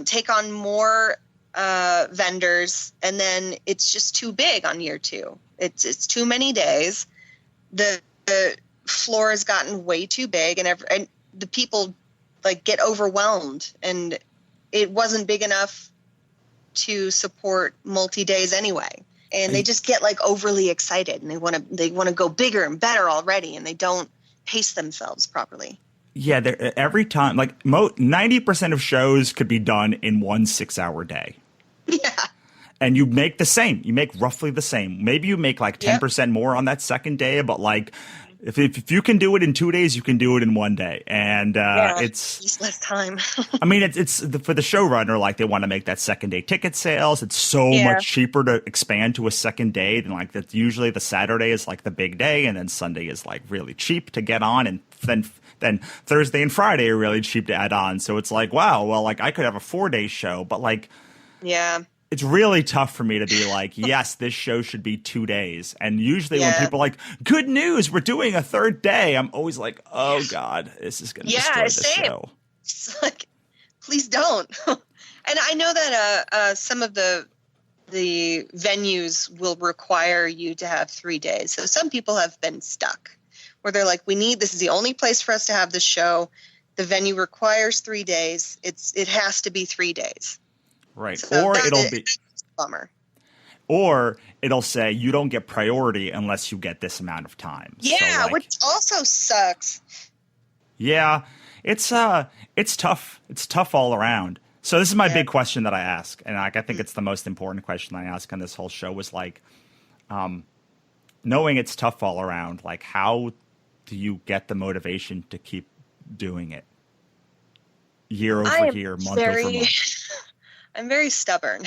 take on more vendors, and then it's just too big on year 2. It's too many days. The floor has gotten way too big, and the people like get overwhelmed, and it wasn't big enough to support multi-days anyway. And they just get like overly excited, and they want to go bigger and better already, and they don't pace themselves properly. Yeah, every time, like 90% of shows could be done in 1 6-hour day. Yeah. And you make the same. You make roughly the same. Maybe you make like 10% more on that second day, but like If you can do it in 2 days, you can do it in one day. And it's just less time. I mean, for the showrunner, like they want to make that second day ticket sales. It's so much cheaper to expand to a second day than like that. Usually the Saturday is like the big day, and then Sunday is like really cheap to get on, and then Thursday and Friday are really cheap to add on. So it's like, wow, well, like I could have a 4-day show, but like, yeah. It's really tough for me to be like, yes, this show should be 2 days. And usually when people are like, good news, we're doing a third day, I'm always like, oh, God, this is going to destroy the show. It's like, please don't. And I know that some of the venues will require you to have 3 days. So some people have been stuck where they're like, this is the only place for us to have this show. The venue requires 3 days. It has to be 3 days. Right. So or it'll be bummer. Or it'll say you don't get priority unless you get this amount of time. Yeah, so like, which also sucks. Yeah, it's tough. It's tough all around. So this is my big question that I ask, and like I think it's the most important question I ask on this whole show was like, knowing it's tough all around, like how do you get the motivation to keep doing it year over year, month over month? I'm very stubborn.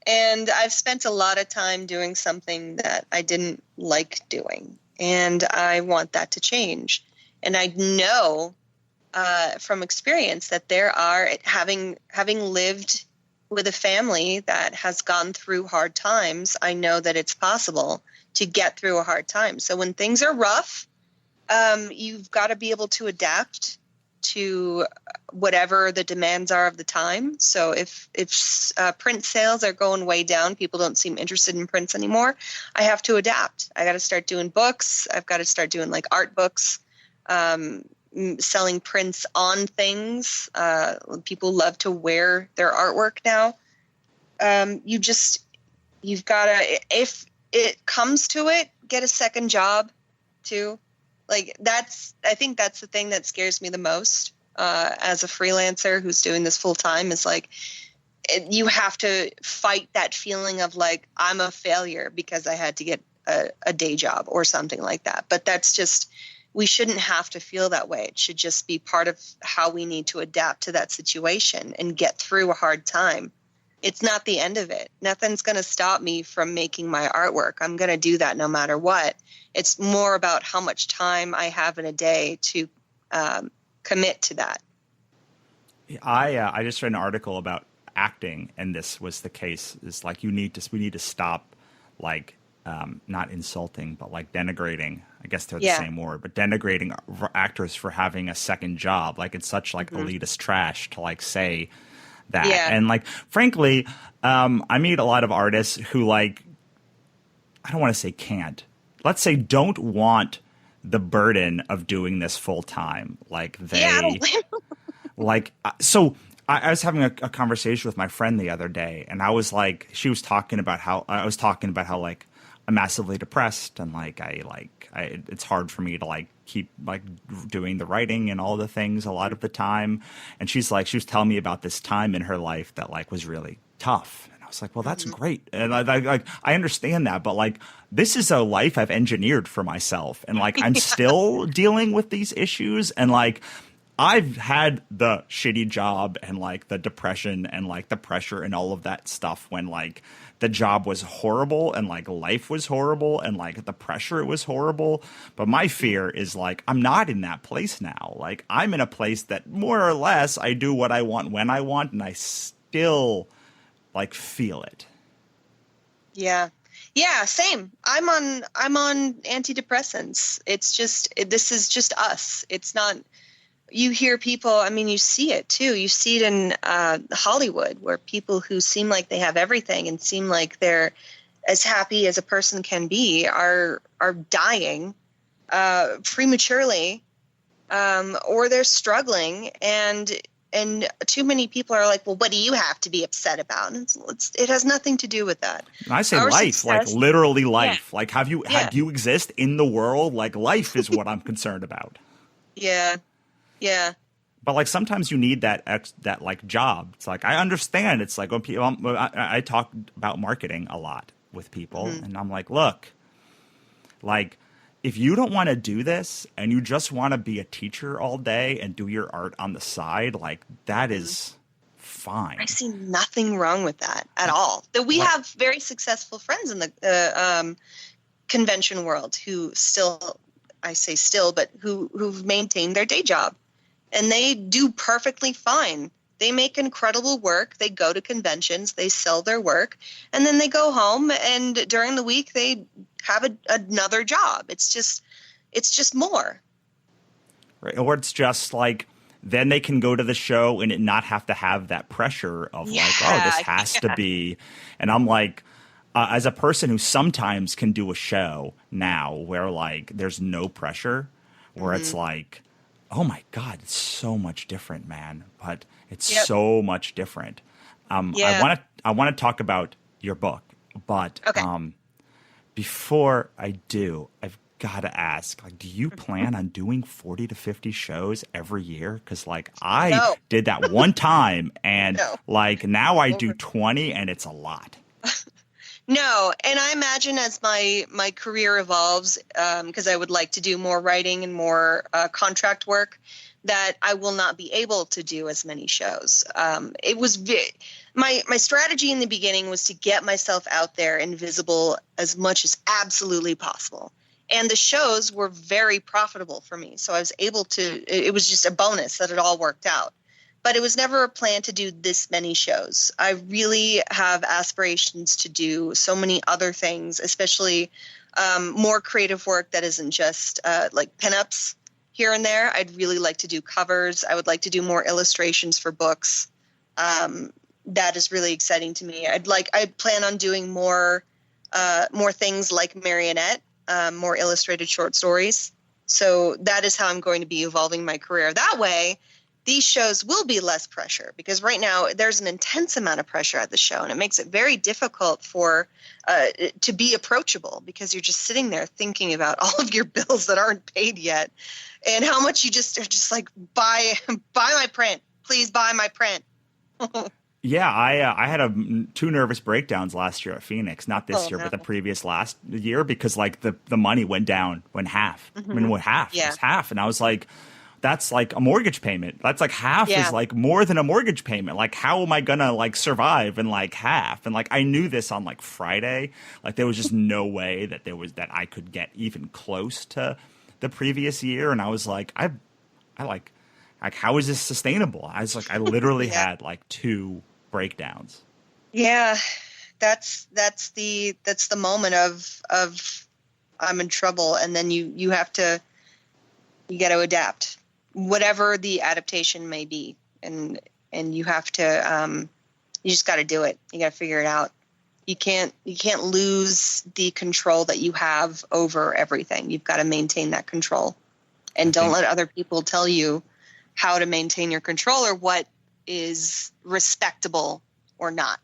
And I've spent a lot of time doing something that I didn't like doing. And I want that to change. And I know from experience that there are, having lived with a family that has gone through hard times, I know that it's possible to get through a hard time. So when things are rough, you've got to be able to adapt to whatever the demands are of the time. So if print sales are going way down, people don't seem interested in prints anymore, I have to adapt. I got to start doing books. I've got to start doing like art books, selling prints on things. People love to wear their artwork now. You've got to, if it comes to it, get a second job too. Like I think that's the thing that scares me the most as a freelancer who's doing this full time is like, you have to fight that feeling of like, I'm a failure because I had to get a day job or something like that. But that's just, we shouldn't have to feel that way. It should just be part of how we need to adapt to that situation and get through a hard time. It's not the end of it. Nothing's going to stop me from making my artwork. I'm going to do that no matter what. It's more about how much time I have in a day to commit to that. I just read an article about acting, and this was the case. Is like we need to stop, like not insulting, but like denigrating. I guess they're the same word, but denigrating actors for having a second job. Like it's such like elitist trash to like say that. And like frankly, I meet a lot of artists who like, I don't want to say can't. Let's say don't want the burden of doing this full time. Like they like so I was having a conversation with my friend the other day, and I was like, she was talking about how like I'm massively depressed, and like it's hard for me to like keep like doing the writing and all the things a lot of the time. And she was telling me about this time in her life that like was really tough. And I was like, well, that's great. And I understand that, but like, this is a life I've engineered for myself. And like, I'm still dealing with these issues. And like, I've had the shitty job and like the depression and like the pressure and all of that stuff when like the job was horrible and like life was horrible and like the pressure was horrible. But my fear is like, I'm not in that place now. Like I'm in a place that more or less I do what I want when I want, and I still like feel it. Yeah, same. I'm on antidepressants. This is just us. It's not. You hear people, I mean, you see it too. You see it in Hollywood, where people who seem like they have everything and seem like they're as happy as a person can be are dying prematurely, or they're struggling. And too many people are like, well, what do you have to be upset about? And it has nothing to do with that. And I say life, like literally life. Yeah. Like, have you exist in the world? Like, life is what I'm concerned about. Yeah. Yeah. But like sometimes you need that like job. It's like, I understand. It's like when people, I talk about marketing a lot with people, and I'm like, look, like if you don't want to do this and you just want to be a teacher all day and do your art on the side, like that is fine. I see nothing wrong with that at all. That we have very successful friends in the convention world who still, I say still, but who've maintained their day job, and they do perfectly fine. They make incredible work. They go to conventions, they sell their work, and then they go home, and during the week they have another job. It's just more. Right. Or it's just like, then they can go to the show and it not have to have that pressure of like, oh, this has to be. And I'm like, as a person who sometimes can do a show now where like there's no pressure, where it's like, oh my God, it's so much different, man. But it's so much different. I want to talk about your book, but before I do, I've got to ask, like, do you plan on doing 40 to 50 shows every year? Because like I did that one time, and like now I do 20, and it's a lot. No, and I imagine as my career evolves, because I would like to do more writing and more contract work, that I will not be able to do as many shows. It was my strategy in the beginning was to get myself out there and visible as much as absolutely possible. And the shows were very profitable for me. So I was able to, it was just a bonus that it all worked out. But it was never a plan to do this many shows. I really have aspirations to do so many other things, especially more creative work that isn't just like pinups here and there. I'd really like to do covers. I would like to do more illustrations for books. That is really exciting to me. I plan on doing more things like Marionette, more illustrated short stories. So that is how I'm going to be evolving my career. That way, these shows will be less pressure, because right now there's an intense amount of pressure at the show, and it makes it very difficult for to be approachable, because you're just sitting there thinking about all of your bills that aren't paid yet, and how much you just are just like, buy my print, please buy my print. Yeah, I had 2 nervous breakdowns last year at Phoenix, not this year, but the previous last year, because like the money went half. I mean, half, it was half, and I was like, that's like a mortgage payment. That's like half is like more than a mortgage payment. Like, how am I gonna like survive in like half? And like, I knew this on like Friday. Like, there was just no way that I could get even close to the previous year. And I was like, I like how is this sustainable? I was like, I literally had like 2 breakdowns. Yeah, that's the moment of I'm in trouble, and then you got to adapt, whatever the adaptation may be, and you have to you just got to do it. You got to figure it out. You can't lose the control that you have over everything. You've got to maintain that control, and don't let other people tell you how to maintain your control or what is respectable or not.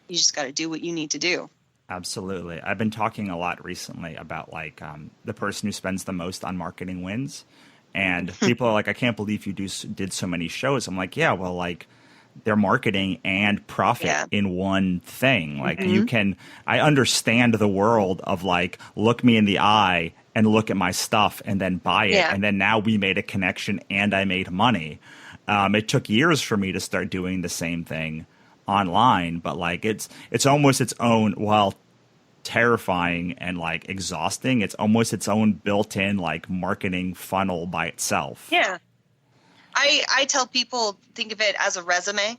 You just got to do what you need to do. Absolutely. I've been talking a lot recently about like the person who spends the most on marketing wins. And people are like, I can't believe you did so many shows. I'm like, yeah, well, like they're marketing and profit in one thing. Like I understand the world of like, look me in the eye and look at my stuff and then buy it. And then now we made a connection and I made money. It took years for me to start doing the same thing online, but like it's almost its own, while terrifying and like exhausting, it's almost its own built-in like marketing funnel by itself. Yeah. I tell people, think of it as a resume.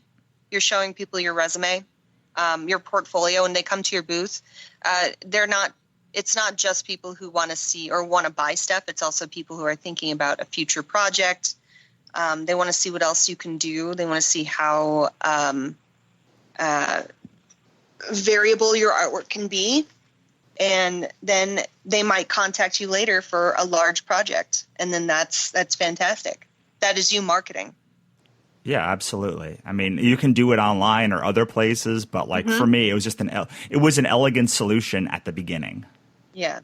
You're showing people your resume, your portfolio, and they come to your booth. It's not just people who want to see or want to buy stuff. It's also people who are thinking about a future project. They want to see what else you can do. They want to see how variable your artwork can be. And then they might contact you later for a large project. And then that's fantastic. That is you marketing. Yeah, absolutely. I mean, you can do it online or other places, but like for me, it was just an elegant solution at the beginning. Yeah.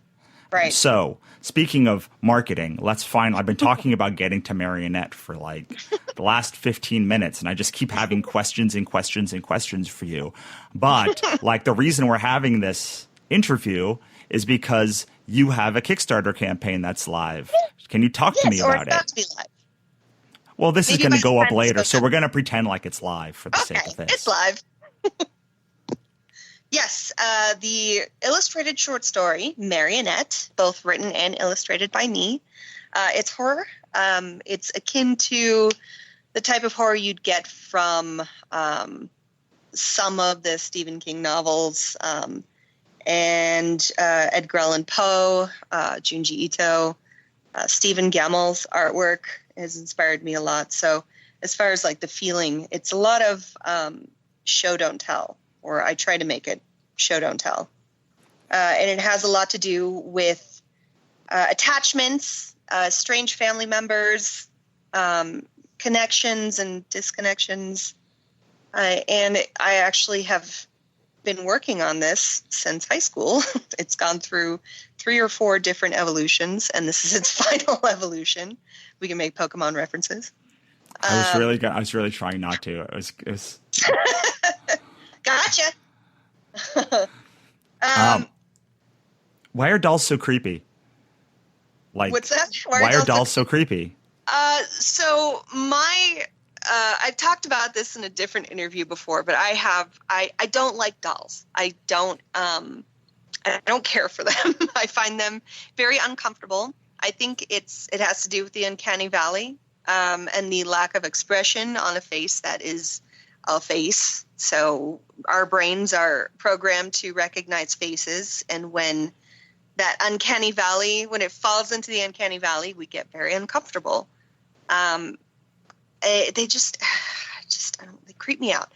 Right. So, speaking of marketing, I've been talking about getting to Marionette for like the last 15 minutes, and I just keep having questions and questions and questions for you. But like the reason we're having this interview is because you have a Kickstarter campaign that's live. Can you talk to me or about it's about it? to be live. Well, this is Maybe going by to go the up time this later, goes so up. we're going to pretend like it's live for the Okay, sake of this. it's live. Yes, the illustrated short story, Marionette, both written and illustrated by me. It's horror. It's akin to the type of horror you'd get from some of the Stephen King novels, and Edgar Allan Poe, Junji Ito, Stephen Gammel's artwork has inspired me a lot. So as far as like the feeling, it's a lot of show don't tell, or I try to make it show don't tell. And it has a lot to do with attachments, strange family members, connections and disconnections. And I actually have been working on this since high school. It's gone through 3 or 4 different evolutions, and this is its final evolution. We can make Pokemon references. I was really trying not to. It was Gotcha. Why are dolls so creepy? Like, What's that? Why are dolls so creepy? So I've talked about this in a different interview before, but I don't like dolls. I don't care for them. I find them very uncomfortable. I think it has to do with the uncanny valley, and the lack of expression on a face that is a face. So our brains are programmed to recognize faces, and when that uncanny valley, when it falls into the uncanny valley, we get very uncomfortable. They just they creep me out.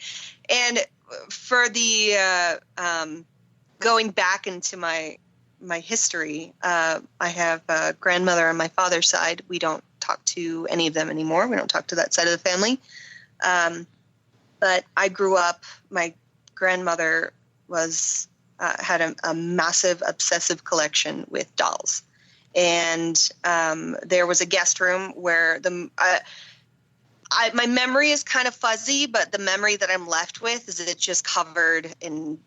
And for the going back into my history, I have a grandmother on my father's side. We don't talk to any of them anymore. We don't talk to that side of the family. But I grew up, my grandmother had a massive obsessive collection with dolls. And there was a guest room where my memory is kind of fuzzy, but the memory that I'm left with is it just covered in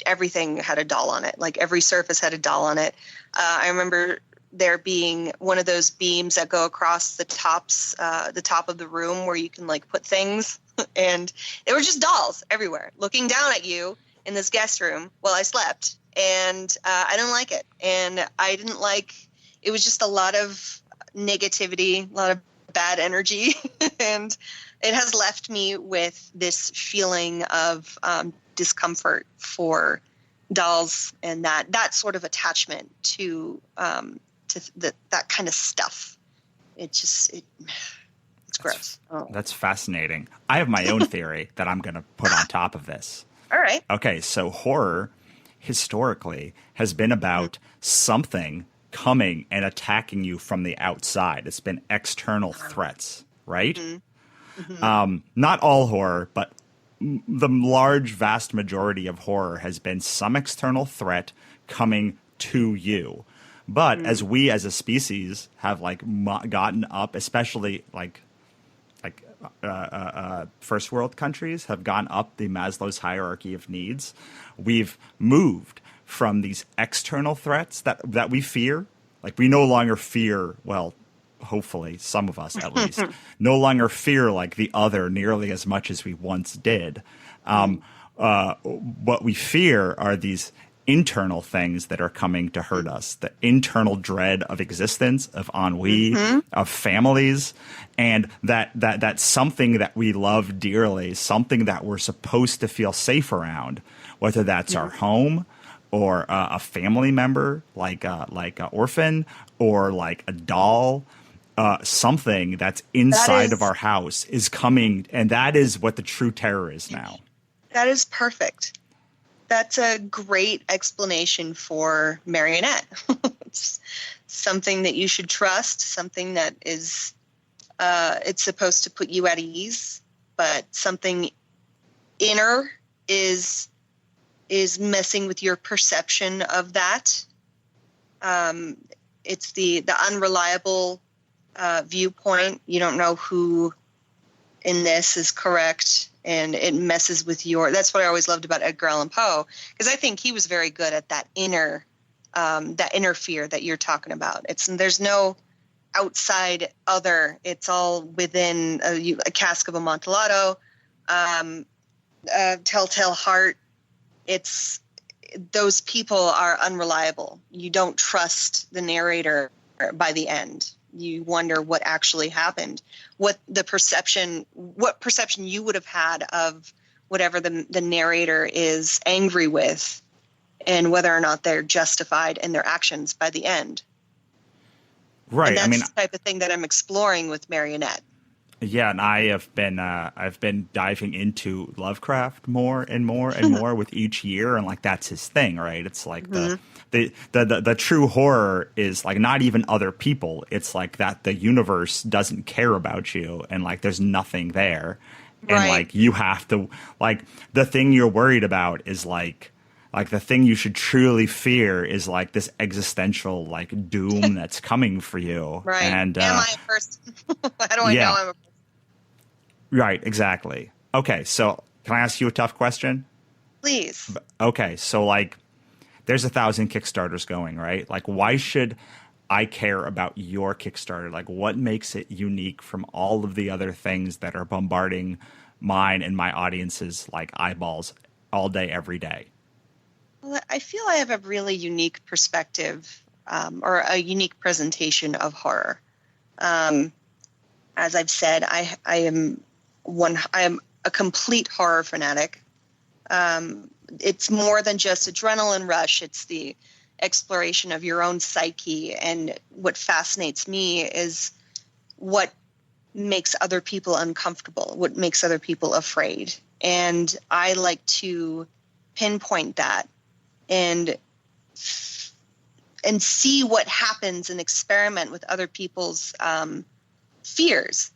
everything had a doll on it. Like every surface had a doll on it. I remember there being one of those beams that go across the top of the room where you can like put things, and they were just dolls everywhere looking down at you in this guest room while I slept. And I didn't like it. And I didn't like, it was just a lot of negativity, a lot of bad energy. And it has left me with this feeling of discomfort for dolls and that sort of attachment to that kind of stuff. It's gross. That's fascinating. I have my own theory that I'm going to put on top of this. All right. Okay, so horror historically has been about something coming and attacking you from the outside. It's been external threats, right? Mm-hmm. Not all horror, but the large, vast majority of horror has been some external threat coming to you. But as we as a species have like gotten up, especially like first world countries have gone up the Maslow's hierarchy of needs, we've moved from these external threats that we fear. Like we no longer fear, well, hopefully some of us at least, no longer fear like the other nearly as much as we once did. What we fear are these internal things that are coming to hurt us, the internal dread of existence, of ennui, of families, and that's something that we love dearly, something that we're supposed to feel safe around, whether that's our home or a family member, like an orphan, or like a doll. Something that's inside of our house is coming, and that is what the true terror is now. That is perfect. That's a great explanation for Marionette. It's something that you should trust, something that is, it's supposed to put you at ease, but something inner is messing with your perception of that. It's the unreliable viewpoint. You don't know who in this is correct. And it messes with that's what I always loved about Edgar Allan Poe, because I think he was very good at that inner that inner fear that you're talking about. There's no outside other. It's all within a cask of Amontillado, Telltale Heart. Those people are unreliable. You don't trust the narrator by the end. You wonder what actually happened, what perception you would have had of whatever the narrator is angry with, and whether or not they're justified in their actions by the end. Right. And that's the type of thing that I'm exploring with Marionette. Yeah, and I've been diving into Lovecraft more and more and more with each year, and like that's his thing, right? It's like the true horror is like not even other people. It's like that the universe doesn't care about you, and like there's nothing there, and like you have to like the thing you're worried about is like the thing you should truly fear is like this existential like doom that's coming for you. Right. And am I a person? How do I know I'm a person? Right, exactly. Okay, so can I ask you a tough question? Please. Okay, so like there's 1,000 Kickstarters going, right? Like why should I care about your Kickstarter? Like what makes it unique from all of the other things that are bombarding mine and my audience's like eyeballs all day, every day? Well, I feel I have a really unique perspective or a unique presentation of horror. As I've said, I am a complete horror fanatic. It's more than just adrenaline rush. It's the exploration of your own psyche. And what fascinates me is what makes other people uncomfortable, what makes other people afraid. And I like to pinpoint that and see what happens and experiment with other people's fears.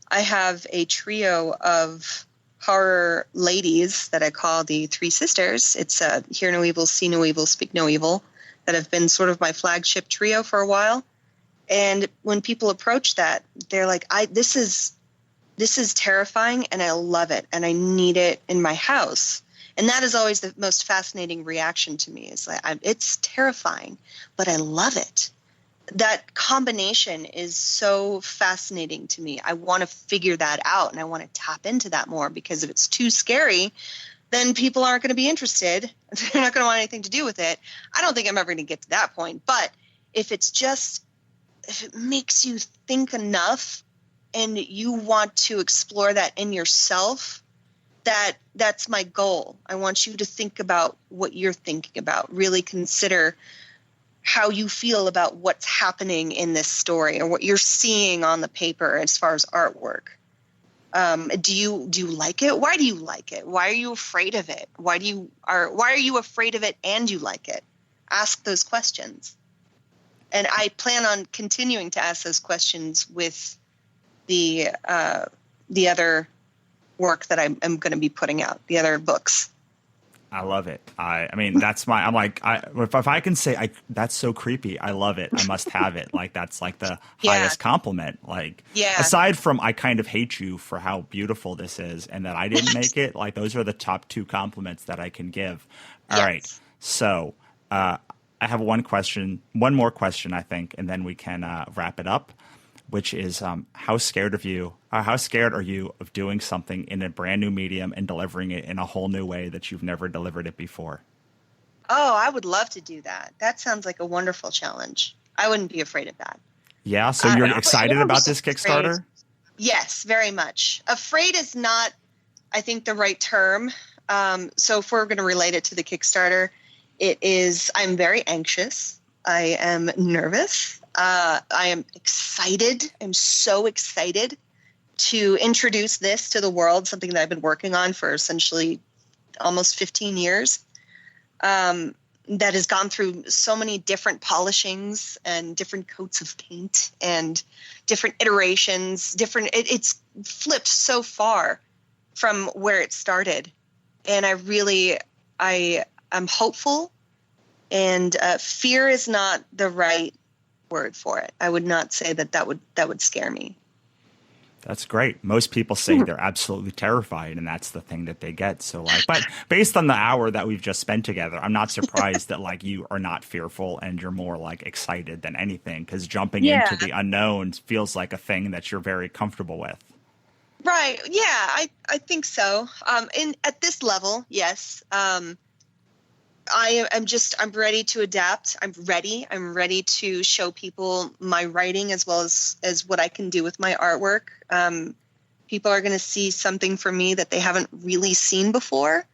I have a trio of horror ladies that I call the Three Sisters. It's Hear No Evil, See No Evil, Speak No Evil, that have been sort of my flagship trio for a while. And when people approach that, they're like, this is terrifying and I love it and I need it in my house. And that is always the most fascinating reaction to me. Is like, it's terrifying, but I love it. That combination is so fascinating to me. I want to figure that out and I want to tap into that more, because if it's too scary, then people aren't going to be interested. They're not going to want anything to do with it. I don't think I'm ever going to get to that point. But if it makes you think enough and you want to explore that in yourself, that's my goal. I want you to think about what you're thinking about. Really consider how you feel about what's happening in this story or what you're seeing on the paper as far as artwork. Do you like it? Why do you like it? Why are you afraid of it? Why are you afraid of it and you like it? Ask those questions. And I plan on continuing to ask those questions with the other work that I'm going to be putting out, the other books. I love it. I mean, that's I'm like, if I can say, that's so creepy. I love it. I must have it. Like, that's like the highest compliment. Like, aside from, I kind of hate you for how beautiful this is and that I didn't make it. Like, those are the top two compliments that I can give. All right. So, I have one more question, I think, and then we can wrap it up, which is how scared are you of doing something in a brand new medium and delivering it in a whole new way that you've never delivered it before? Oh, I would love to do that. That sounds like a wonderful challenge. I wouldn't be afraid of that. Yeah, so you're excited about this Kickstarter? Yes, very much. Afraid is not, I think, the right term. So if we're going to relate it to the Kickstarter, I'm very anxious. I am nervous. I am excited. I'm so excited to introduce this to the world, something that I've been working on for essentially almost 15 years, that has gone through so many different polishings and different coats of paint and different iterations. It's flipped so far from where it started. And I'm hopeful, and fear is not the right word for it. I would not say that would scare me. That's great. Most people say they're absolutely terrified, and that's the thing that they get. So, like, but based on the hour that we've just spent together, I'm not surprised that like you are not fearful and you're more like excited than anything, because jumping Yeah. into the unknown feels like a thing that you're very comfortable with. Right. Yeah, I think so. And at this level, yes. I'm ready to adapt. I'm ready to show people my writing as well as what I can do with my artwork. People are going to see something from me that they haven't really seen before.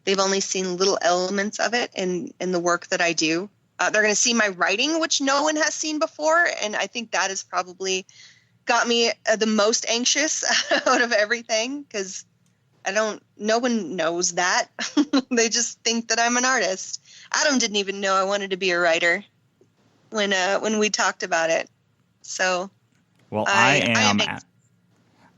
They've only seen little elements of it in the work that I do. They're going to see my writing, which no one has seen before. And I think that has probably got me the most anxious out of everything, because no one knows that. They just think that I'm an artist. Adam didn't even know I wanted to be a writer when we talked about it. So, well, I am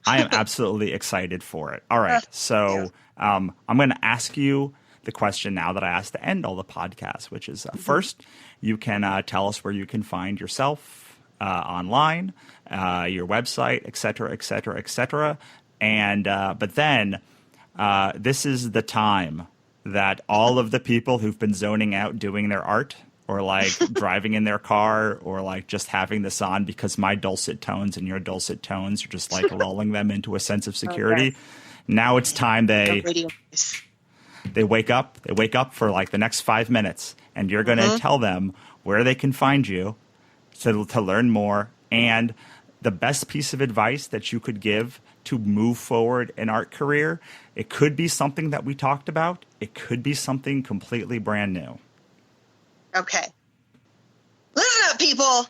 absolutely excited for it. All right. So, I'm going to ask you the question now that I asked to end all the podcasts, which is first, you can tell us where you can find yourself online, your website, et cetera, et cetera, et cetera. And, but then, this is the time that all of the people who've been zoning out doing their art, or like driving in their car, or like just having this on because my dulcet tones and your dulcet tones are just like lulling them into a sense of security. Okay. Now it's time they wake up. They wake up for like the next 5 minutes, and you're going to tell them where they can find you to learn more, and the best piece of advice that you could give to move forward an art career. It could be something that we talked about. It could be something completely brand new. Okay. Listen up, people.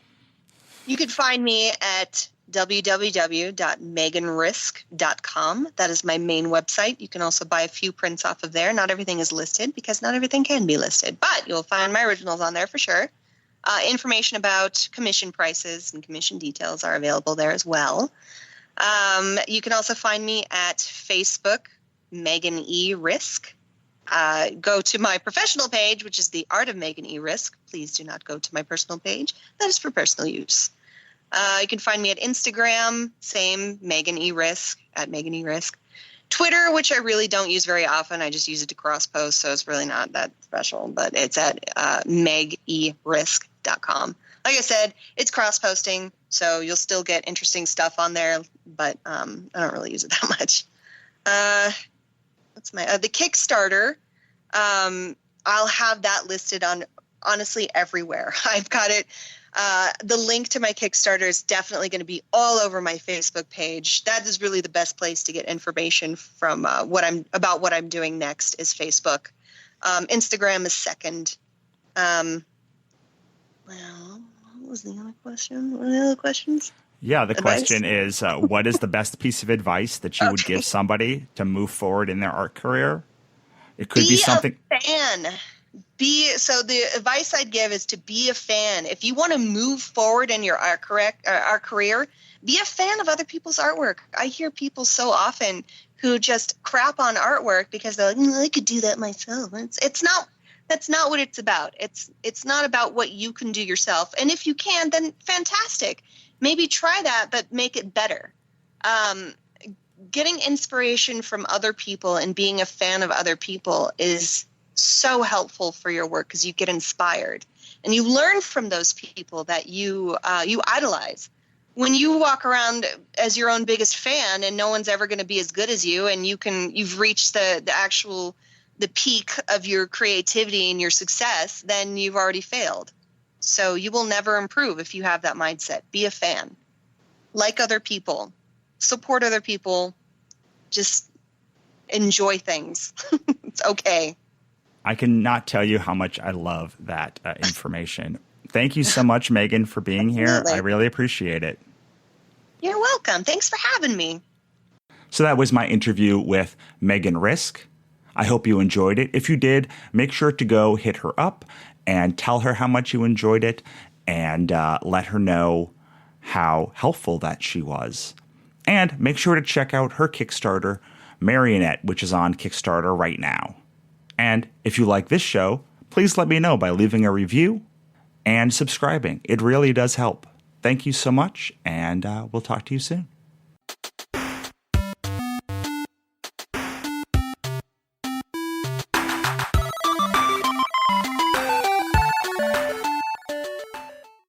You can find me at www.meganrisk.com. That is my main website. You can also buy a few prints off of there. Not everything is listed because not everything can be listed, but you'll find my originals on there for sure. Information about commission prices and commission details are available there as well. You can also find me at Facebook, Megan E. Risk. Go to my professional page, which is The Art of Megan E. Risk. Please do not go to my personal page. That is for personal use. You can find me at Instagram, same, Megan E. Risk, at Megan E. Risk. Twitter, which I really don't use very often. I just use it to cross-post, so it's really not that special. But it's at megerisk.com. Like I said, it's cross-posting, so you'll still get interesting stuff on there, but I don't really use it that much. What's my the Kickstarter? I'll have that listed on honestly everywhere. I've got it. The link to my Kickstarter is definitely going to be all over my Facebook page. That is really the best place to get information from what I'm doing next is Facebook. Instagram is second. Well, what was the other question? What are the other questions? Yeah, the question is, what is the best piece of advice that you would give somebody to move forward in their art career? It could be something. A fan. So the advice I'd give is to be a fan. If you want to move forward in your art career, be a fan of other people's artwork. I hear people so often who just crap on artwork because they're like, I could do that myself. It's not. That's not what it's about. It's not about what you can do yourself. And if you can, then fantastic. Maybe try that, but make it better. Getting inspiration from other people and being a fan of other people is so helpful for your work because you get inspired and you learn from those people that you idolize. When you walk around as your own biggest fan and no one's ever going to be as good as you, and you've reached the peak of your creativity and your success, then you've already failed. So you will never improve if you have that mindset. Be a fan. Like other people. Support other people. Just enjoy things. It's okay. I cannot tell you how much I love that information. Thank you so much, Megan, for being here. I really appreciate it. You're welcome. Thanks for having me. So that was my interview with Megan Risk. I hope you enjoyed it. If you did, make sure to go hit her up and tell her how much you enjoyed it, and let her know how helpful that she was. And make sure to check out her Kickstarter, Marionette, which is on Kickstarter right now. And if you like this show, please let me know by leaving a review and subscribing. It really does help. Thank you so much, and we'll talk to you soon.